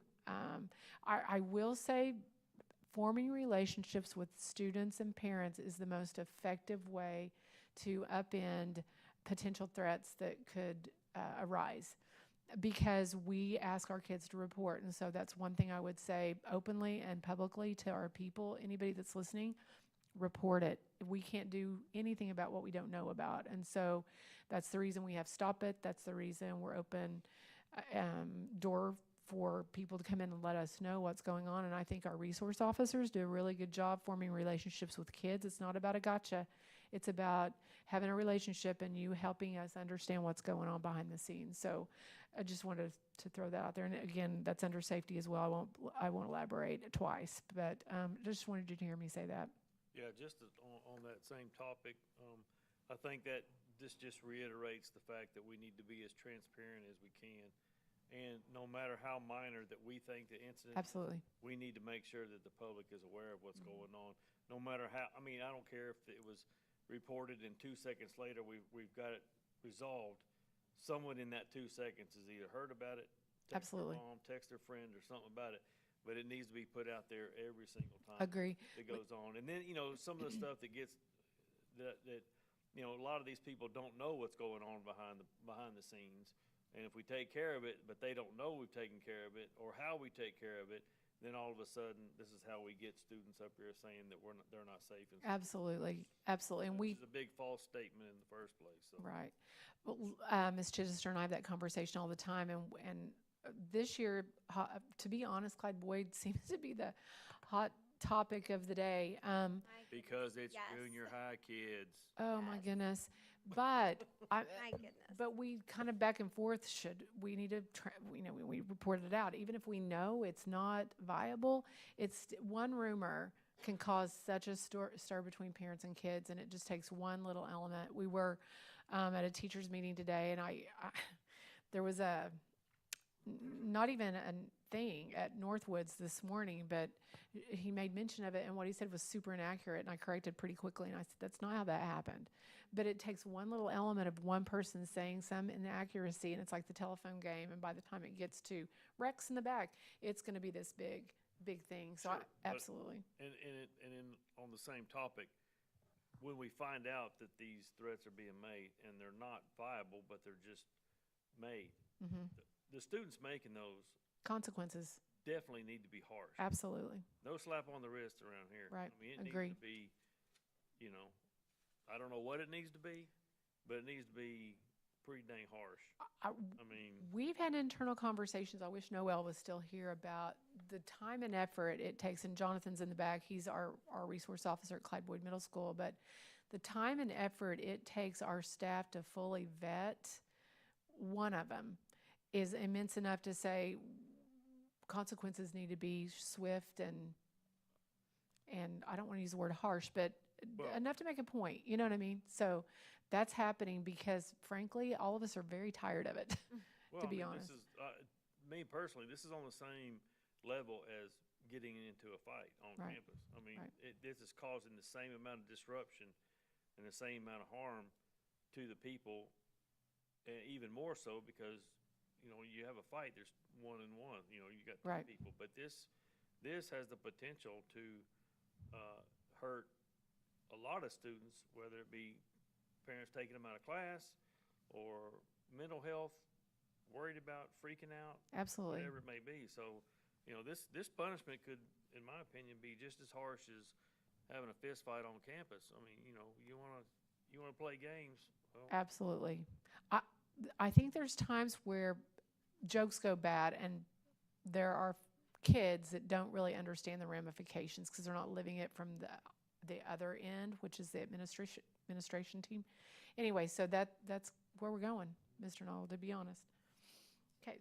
I will say forming relationships with students and parents is the most effective way to upend potential threats that could arise, because we ask our kids to report. And so that's one thing I would say openly and publicly to our people. Anybody that's listening, report it. We can't do anything about what we don't know about. And so that's the reason we have Stop It. That's the reason we're open door for people to come in and let us know what's going on. And I think our resource officers do a really good job forming relationships with kids. It's not about a gotcha. It's about having a relationship and you helping us understand what's going on behind the scenes. So I just wanted to throw that out there. And again, that's under safety as well. I won't elaborate twice, but just wanted you to hear me say that. Yeah, on that same topic, I think that this just reiterates the fact that we need to be as transparent as we can. And no matter how minor that we think the incident, Absolutely. we need to make sure that the public is aware of what's going on. No matter how, I mean, I don't care if it was reported and 2 seconds later we've got it resolved. Someone in that 2 seconds has either heard about it, text their Absolutely. mom, text their friend, or something about it. But it needs to be put out there every single time. Agree. That goes on. And then, some of the stuff that gets, that a lot of these people don't know what's going on behind the scenes. And if we take care of it, but they don't know we've taken care of it or how we take care of it, then all of a sudden, this is how we get students up here saying that they're not safe. In school. Absolutely. Absolutely. And Which is a big false statement in the first place. So. Right. Well, Ms. Chichester and I have that conversation all the time, and this year, to be honest, Clyde Boyd seems to be the hot topic of the day. Because it's Yes. junior high kids. Oh my goodness! But My goodness. but we kind of back and forth. We need to we report it out, even if we know it's not viable. It's one rumor can cause such a stir between parents and kids, and it just takes one little element. We were at a teachers meeting today, and I there was not even a thing at Northwoods this morning, but he made mention of it, and what he said was super inaccurate, and I corrected pretty quickly, and I said, that's not how that happened. But it takes one little element of one person saying some inaccuracy, and it's like the telephone game, and by the time it gets to Rex in the back, it's going to be this big thing. So Sure, absolutely. And on the same topic, when we find out that these threats are being made and they're not viable, but they're just made, the students making those Consequences. definitely need to be harsh. Absolutely. No slap on the wrist around here. Right. I mean, it Agree. needs to be, I don't know what it needs to be, but it needs to be pretty dang harsh. I mean, We've had internal conversations. I wish Noel was still here about the time and effort it takes. And Jonathan's in the back. He's our resource officer at Clyde Boyd Middle School. But the time and effort it takes our staff to fully vet one of them is immense enough to say consequences need to be swift and I don't want to use the word harsh, but enough to make a point. You know what I mean? So that's happening because, frankly, all of us are very tired of it, well, to be I mean, honest. This is, me personally, this is on the same level as getting into a fight on Right. campus. I mean, Right. this is causing the same amount of disruption and the same amount of harm to the people, and even more so because, you have a fight, there's 1 and 1, you got two Right. people. But this has the potential to hurt a lot of students, whether it be parents taking them out of class or mental health, worried about freaking out, Absolutely. whatever it may be. So, this punishment could, in my opinion, be just as harsh as having a fist fight on campus. I mean, you want to play games. Well, Absolutely. I think there's times where jokes go bad and there are kids that don't really understand the ramifications because they're not living it from the other end, which is the administration team. Anyway, so that's where we're going, Mr. Knoll, to be honest. Okay.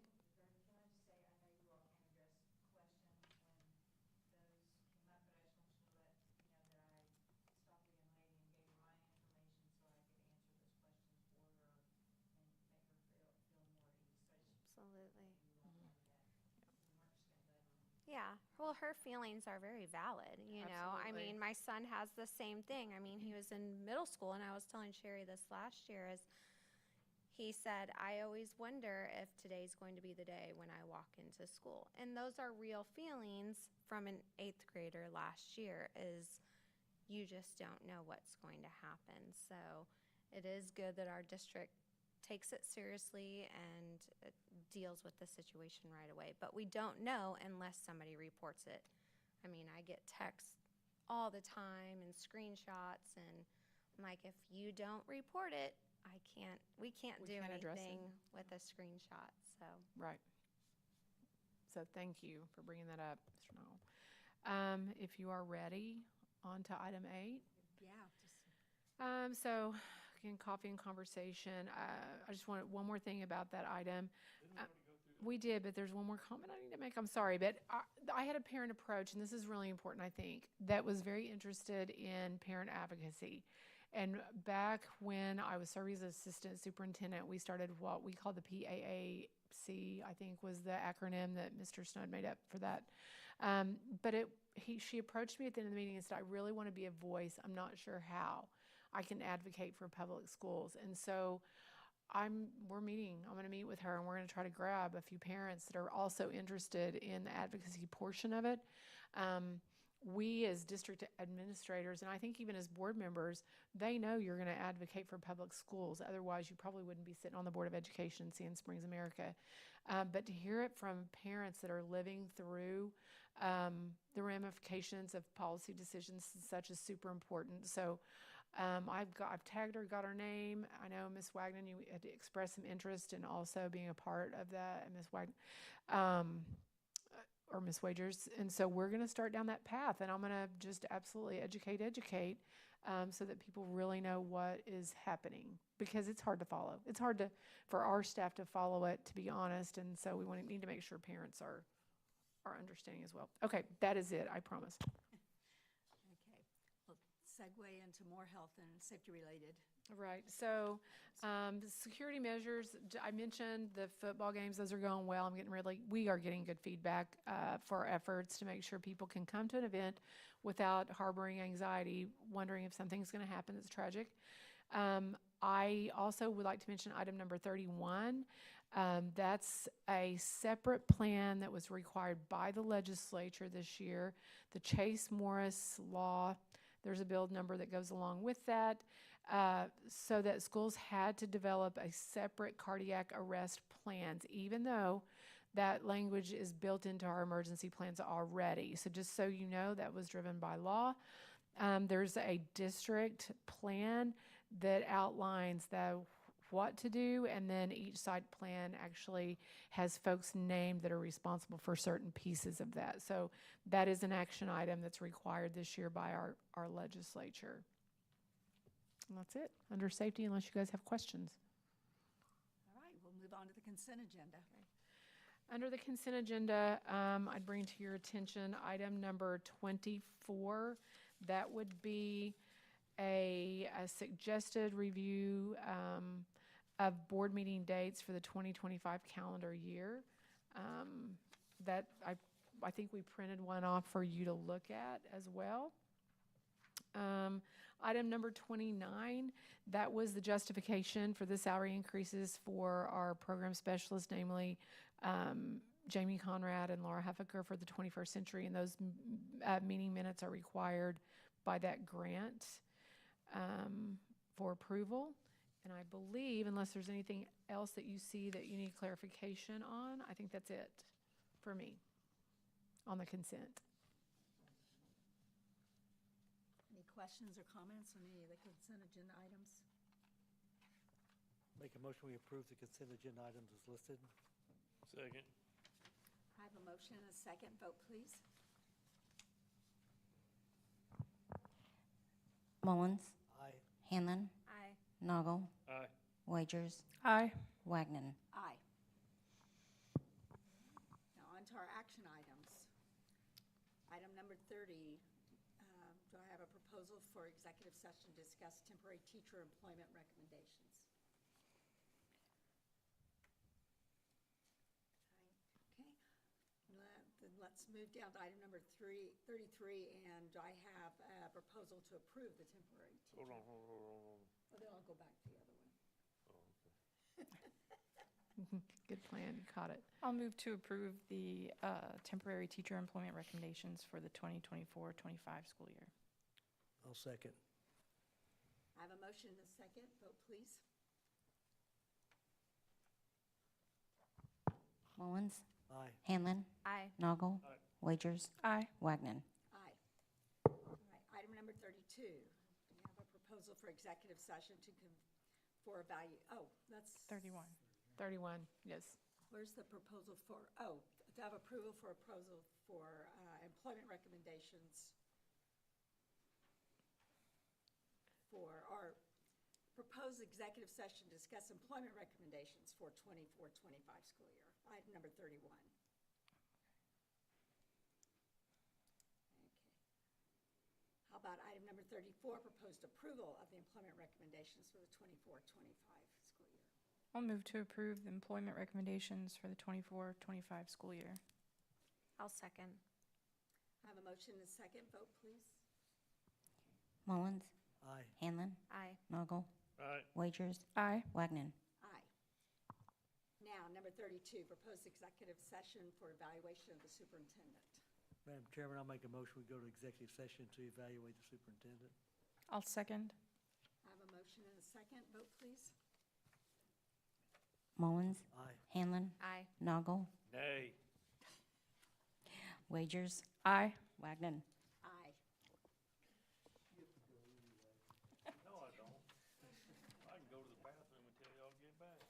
Absolutely. Yeah. Well, her feelings are very valid, you know. I Absolutely. mean, my son has the same thing. I mean, he was in middle school, and I was telling Sherry this last year is he said, I always wonder if today's going to be the day when I walk into school. And those are real feelings from an 8th grader last year is you just don't know what's going to happen. So it is good that our district takes it seriously and deals with the situation right away. But we don't know unless somebody reports it. I mean, I get texts all the time and screenshots, and I'm like, if you don't report it, we can't We do can't address it. anything with a screenshot. So Right. So thank you for bringing that up, Mr. Knoll. If you are ready, on to item 8. Yeah, So, again, coffee and conversation. I just wanted one more thing about that item. We did, but there's one more comment I need to make. I'm sorry, but I had a parent approach, and this is really important, I think, that was very interested in parent advocacy. And back when I was serving as assistant superintendent, we started what we call the PAAC, I think was the acronym that Mr. Snowd made up for that. But she approached me at the end of the meeting and said, I really want to be a voice. I'm not sure how I can advocate for public schools. And so we're meeting. I'm going to meet with her, and we're going to try to grab a few parents that are also interested in the advocacy portion of it. We as district administrators, and I think even as board members, they know you're going to advocate for public schools. Otherwise, you probably wouldn't be sitting on the Board of Education in Sand Springs, America. But to hear it from parents that are living through the ramifications of policy decisions and such is super important. So I've tagged her, got her name. I know Ms. Wagner, you had expressed some interest in also being a part of that, and Ms. Wagner, or Ms. Wagers. And so we're going to start down that path, and I'm going to just absolutely educate, so that people really know what is happening, because it's hard to follow. It's hard for our staff to follow it, to be honest, and so we need to make sure parents are understanding as well. Okay, that is it, I promise. Okay, we'll segue into more health and safety related. Right. So the security measures, I mentioned the football games, those are going well. We are getting good feedback for our efforts to make sure people can come to an event without harboring anxiety, wondering if something's going to happen that's tragic. I also would like to mention item number 31. That's a separate plan that was required by the legislature this year, the Chase Morris Law. There's a bill number that goes along with that. So that schools had to develop a separate cardiac arrest plans, even though that language is built into our emergency plans already. So just so you know, that was driven by law. There's a district plan that outlines what to do, and then each site plan actually has folks named that are responsible for certain pieces of that. So that is an action item that's required this year by our legislature. And that's it, under safety, unless you guys have questions. All right, we'll move on to the consent agenda. Under the consent agenda, I'd bring to your attention item number 24. That would be a suggested review of board meeting dates for the 2025 calendar year. That I think we printed one off for you to look at as well. Item number 29, that was the justification for the salary increases for our program specialists, namely Jamie Conrad and Laura Heffiker for the 21st century, and those meeting minutes are required by that grant for approval. And I believe, unless there's anything else that you see that you need clarification on, I think that's it for me on the consent. Any questions or comments on any of the consent agenda items? Make a motion, we approve the consent agenda items as listed. Second. I have a motion and a second. Vote, please. Mullins. Aye. Hanlon. Aye. Noggle. Aye. Wagers. Aye. Wagner. Aye. Now on to our action items. Item number 30, do I have a proposal for executive session to discuss temporary teacher employment recommendations? Okay. Then let's move down to item number 33, and I have a proposal to approve the temporary teacher. Hold on. Well, then I'll go back to the other one. Good plan, you caught it. I'll move to approve the temporary teacher employment recommendations for the 2024-25 school year. I'll second. I have a motion and a second. Vote, please. Mullins. Aye. Hanlon. Aye. Noggle. Aye. Wagers. Aye. Wagner. Aye. All right, item number 32. We have a proposal for executive session for that's 31. 31, yes. Where's the proposal for, to have approval for a proposal for employment recommendations. for, or proposed executive session to discuss employment recommendations for 24-25 school year. Item number 31. Okay. How about item number 34, proposed approval of the employment recommendations for the 24-25 school year? I'll move to approve the employment recommendations for the 24-25 school year. I'll second. I have a motion and a second. Vote, please. Mullins, Aye. Hanlon, Aye. Noggle, Right. Wagers, Aye. Wagner. Aye. Now, number 32, proposed executive session for evaluation of the superintendent. Madam Chairman, I'll make a motion, we go to executive session to evaluate the superintendent. I'll second. I have a motion and a second. Vote, please. Mullins, Aye. Hanlon, Aye. Noggle, Nay. Wagers, Aye. Wagner. Aye. No, I don't. I can go to the bathroom until y'all get back.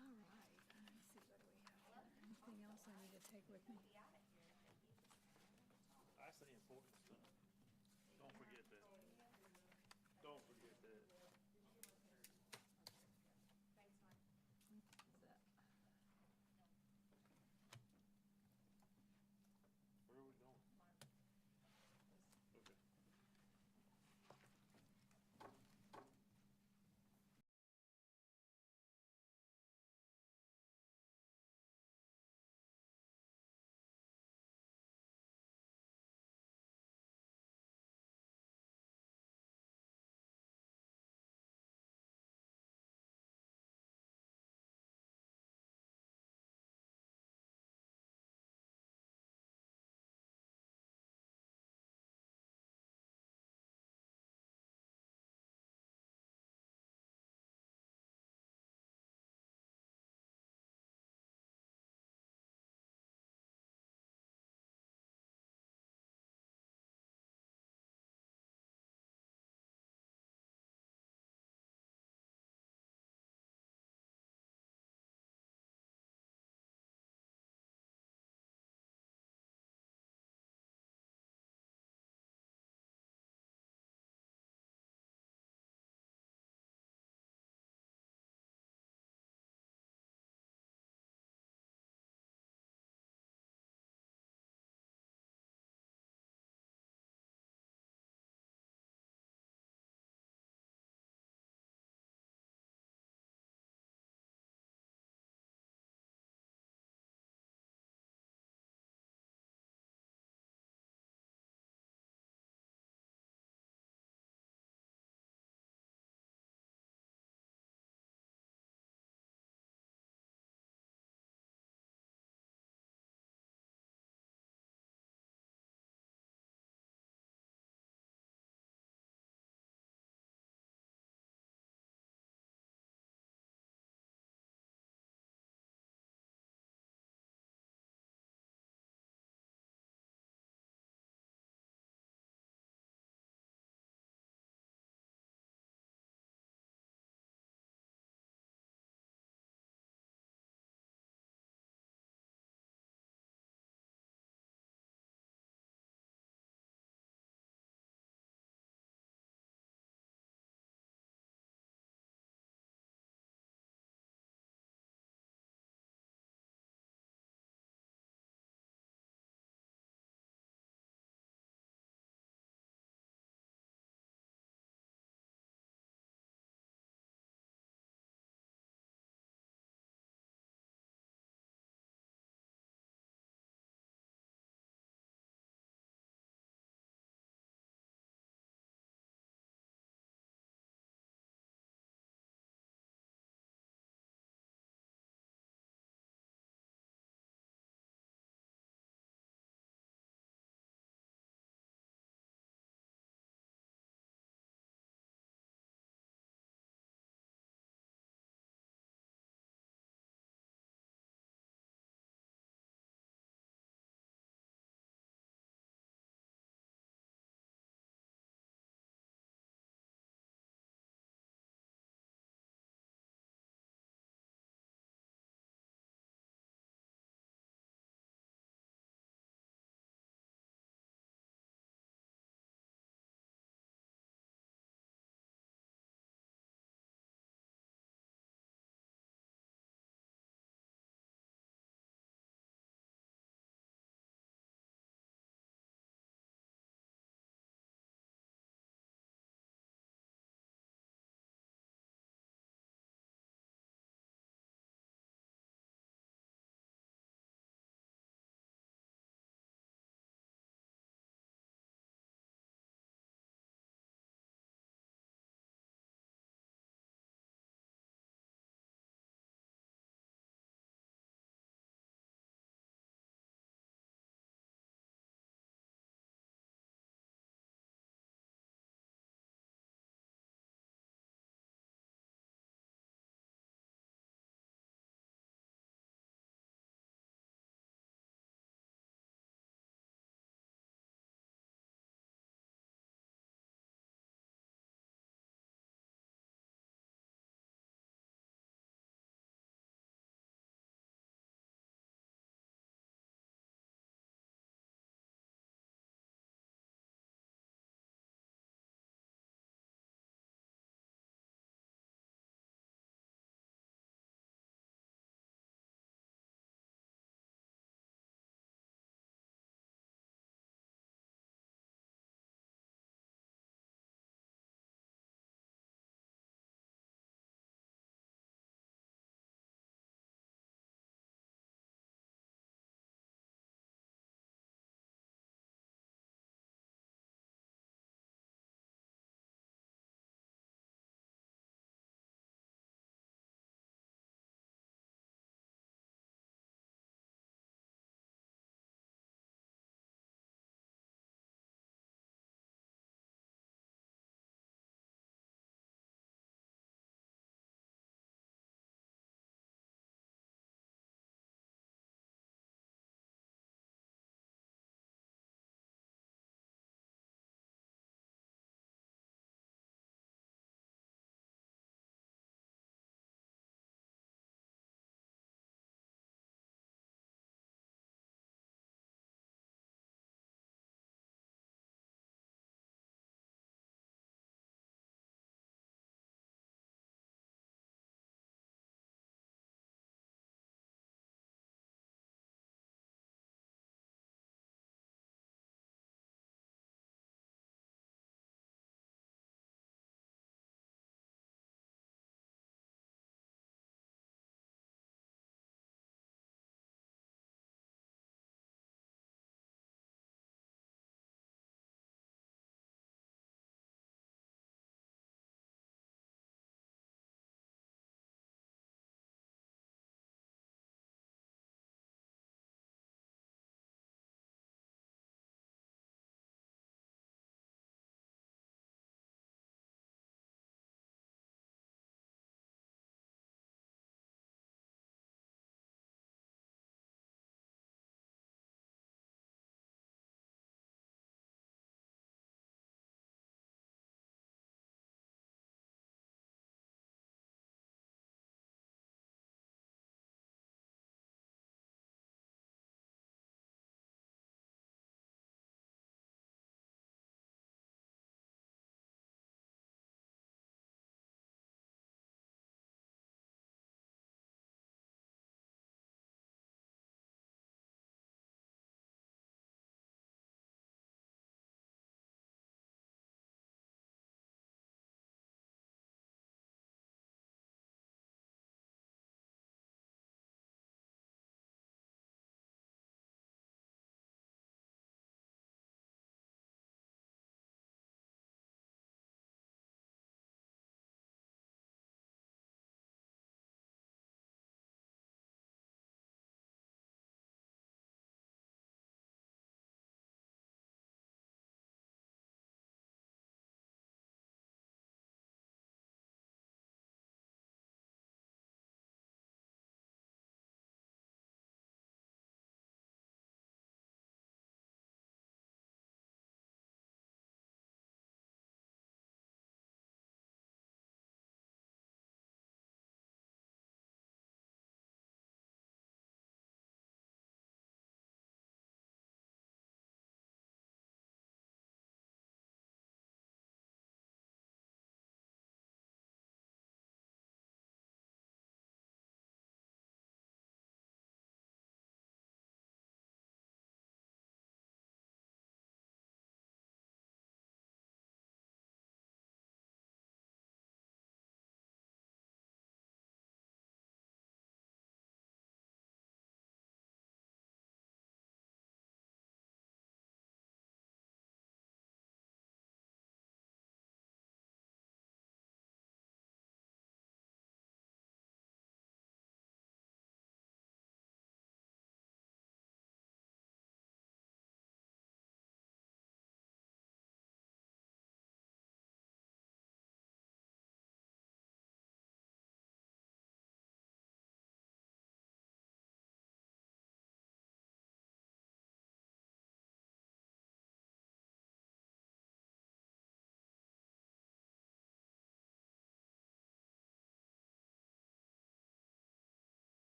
All right. Let me see, what do we have here? Anything else I need to take with me? I say important stuff. Don't forget that. Don't forget that. Where are we going? Okay.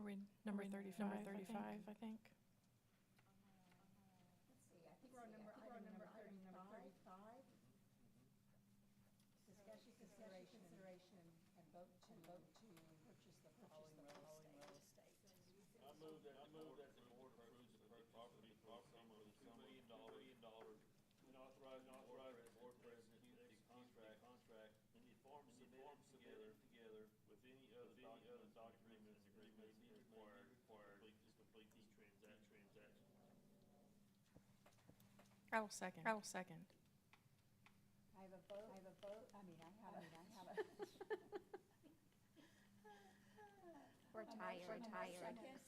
we number 35, I think. Let's see, I think we're on number item number 35. Discussion, consideration, and vote to purchase the following real estate. I move that the board approves the property for a sum of $2 million and authorize the board president to execute the contract in the form submitted together with any other documents and agreements as may be required to complete these transactions. I will second. I have a vote, I have a. We're tired.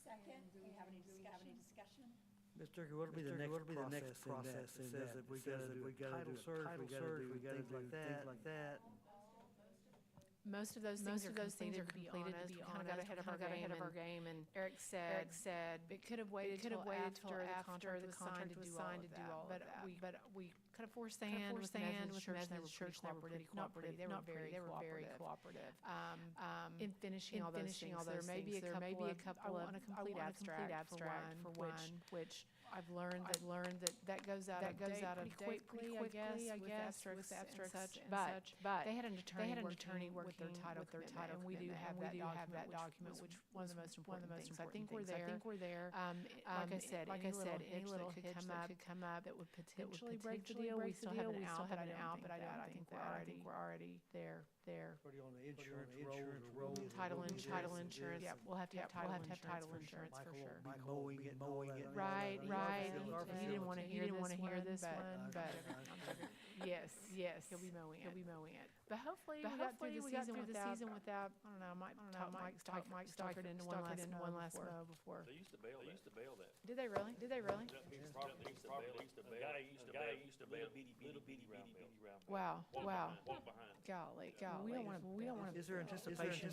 Second, do we have any discussion? Mr. Turkey, what'll be the next process in that? It says that we gotta do title search, we gotta do things like that. Most of those things are completed, to be honest. We kind of got ahead of our game, and Eric said it could have waited till after the contract was signed to do all of that. But we could have forced the hand with the Methodist Church. They were pretty cooperative. They were very cooperative. In finishing all those things, there may be a couple. I want a complete abstract for one, which I've learned that goes out of date pretty quickly, I guess, with abstracts and such. But they had an attorney working with their title commitment, and we do have that document, which one of the most important things. I think we're there. Like I said, any little hitch that could come up that would potentially break the deal. We still have an out, but I don't think we're already there. Already on the insurance roll. Title insurance. Yeah, we'll have to have title insurance for sure. Mowing it. Right. He didn't want to hear this one, but yes, he'll be mowing it. But hopefully we got through the season without, I don't know, Mike Stockard into one last mow before. They used to bail that. Did they really? That big property, they used to bail. The guy used to bail little bitty round bale. Wow. Walk behind. Golly. We don't want to. Is there anticipation?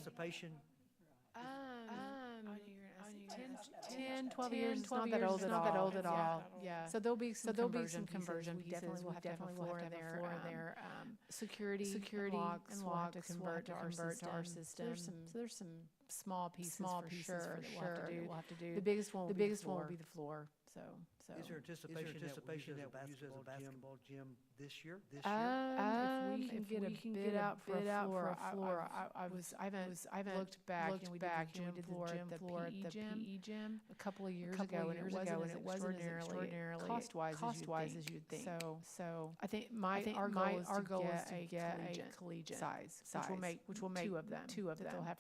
10, 12 years. It's not that old at all. Yeah. So there'll be some conversion pieces. We'll definitely have to have a floor there. Security and locks to convert to our system. So there's some small pieces for sure that we'll have to do. The biggest one will be the floor. So. Is there anticipation that we'll use as a basketball gym this year? If we can get a bid out for a floor, I haven't looked back. We did the gym floor at the PE gym a couple of years ago, and it wasn't as extraordinarily cost-wise as you'd think. So I think our goal is to get a collegiate size, which will make two of them that they'll have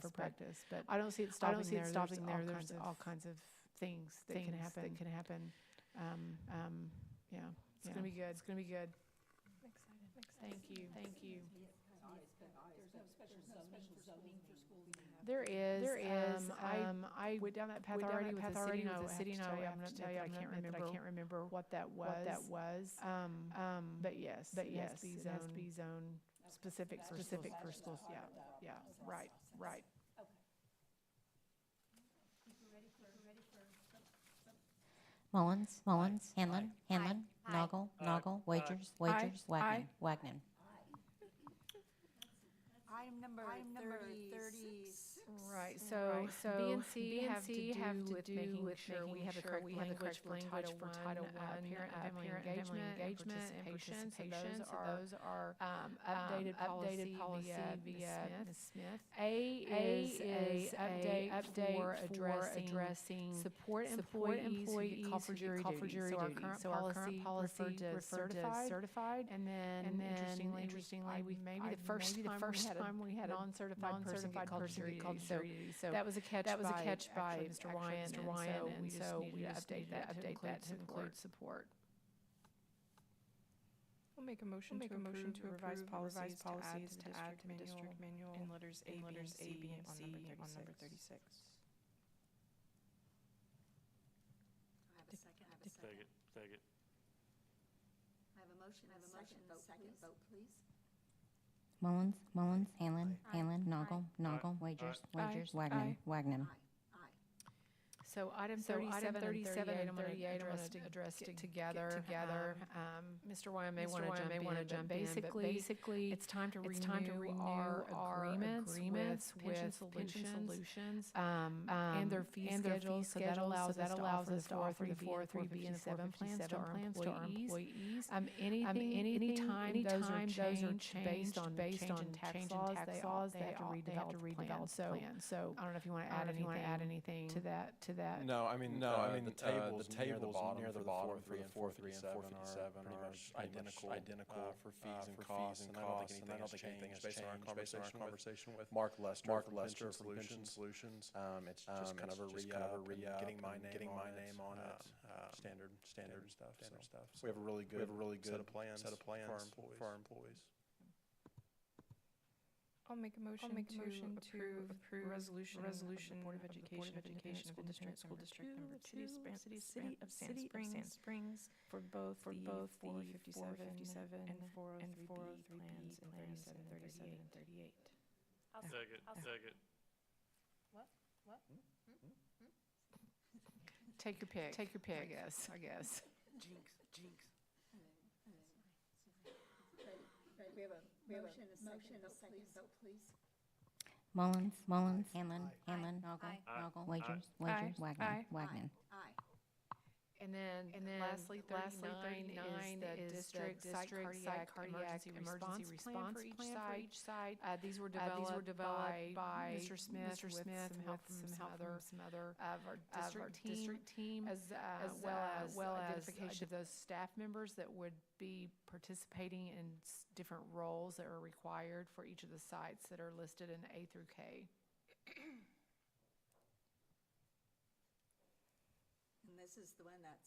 for practice. But I don't see it stopping there. There's all kinds of things that can happen. Yeah, it's gonna be good. It's gonna be good. Thank you. There is. I went down that path already with the city, and I have to tell you, I can't remember what that was. But yes, it has to be zone specific for schools. Yeah. Right. Mullins, Hanlon, Noggle, Wagers, Wagner. Item number 36. Right, so B&C have to do with making sure we have the correct language for Title I, parent and family engagement and participation. So those are updated policy via Ms. Smith. A is a update for addressing support employees who get called for jury duty. So our current policy referred to certified, and then interestingly, maybe the first time we had a non-certified person get called jury duty. So that was a catch by Mr. Ryan, and so we just update that to include support. We'll make a motion to revise policies to add to the district manual in letters A, B, and C on number 36. I have a second. Second. I have a motion and a second. Vote, please. Mullins, Hanlon, Noggle, Wagers, Wagner. Aye. So item 37 and 38, I'm going to address together. Mr. Wyman may want to jump in, but basically, it's time to renew our agreements with Pension Solutions and their fee schedule. So that allows us to offer the 403B and 7 plans to our employees. Anytime those are changed based on tax laws, they have to redevelop the plan. So I don't know if you want to add anything to that. No, I mean, the tables near the bottom for the 403 and 457 are pretty much identical for fees and costs, and I don't think anything has changed based on our conversation with Mark Lester from Pension Solutions. It's just kind of a re-up, getting my name on it, standard stuff. So we have a really good set of plans for our employees. I'll make a motion to approve resolution of the Board of Education of School District number 2, City of Sand Springs, for both the 457 and 403B plans in 37, 38, and 38. Second. Take your pick, I guess. Jinx. We have a motion, a second vote, please. Mullins, Hanlon, Noggle, Wagers, Wagner. Aye. And then lastly, 39 is the district site cardiac emergency response plan for each site. These were developed by Mr. Smith with some help from some other of our district team, as well as identification of those staff members that would be participating in different roles that are required for each of the sites that are listed in A through K. And this is the one that's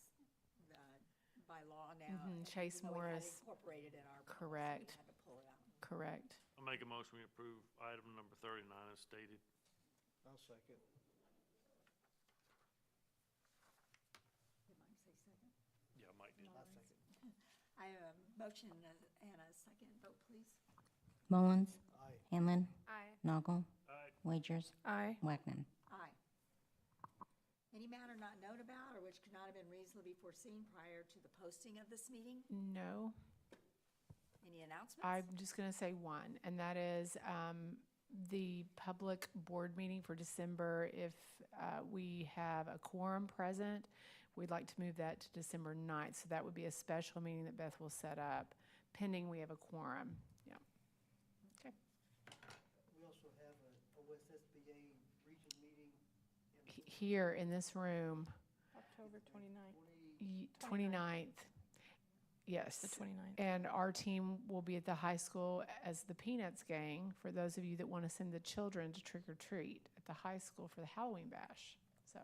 by law now. Chase even though we had Morris. incorporated in our policy, Correct. we had to pull it out. Correct. I'll make a motion we approve item number 39 as stated. I'll second. Did Mike say second? Yeah, Mike did. I have a motion and a second vote, please. Mullins, Aye. Hanlon, Aye. Noggle, Aye. Wagers, Aye. Wagner. Aye. Any matter not known about or which could not have been reasonably foreseen prior to the posting of this meeting? No. Any announcements? I'm just going to say one, and that is the public board meeting for December. If we have a quorum present, we'd like to move that to December 9th. So that would be a special meeting that Beth will set up, pending we have a quorum. Yeah. Okay. We also have a OSSBA region meeting Here in this room, October 29th. 29th. Yes. The 29th. And our team will be at the high school as the Peanuts gang, for those of you that want to send the children to trick or treat at the high school for the Halloween bash. So,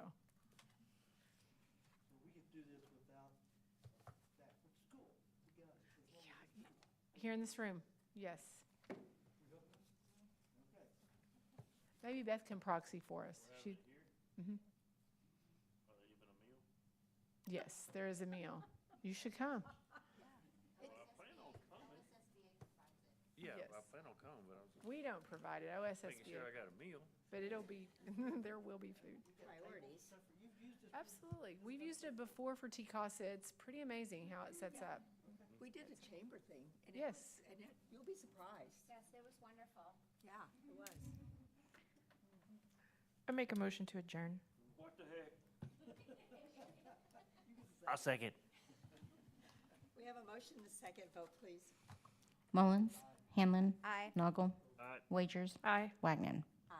we could do this without that with school. here in this room, yes. Maybe Beth can proxy for us. She, Are they even a meal? yes, there is a meal. You should come. Well, I plan on coming. Yeah, Yes. I plan on coming, but I was just We don't provide it, making OSSBA, sure I got a meal. but it'll be, there will be food. Priorities. Absolutely. We've used it before for TCASA. It's pretty amazing how it sets up. We did a chamber thing. And Yes. you'll be surprised. Yes, it was wonderful. Yeah, it was. I make a motion to adjourn. What the heck? I second. We have a motion and a second vote, please. Mullins, Hanlon, Aye. Noggle, Aye. Wagers, Aye. Wagner. Aye.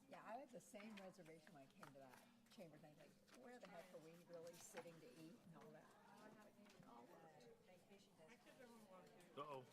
Yeah, I had the same reservation when I came to that chamber thing, like, where the heck are we really sitting to eat and all that? Uh-oh.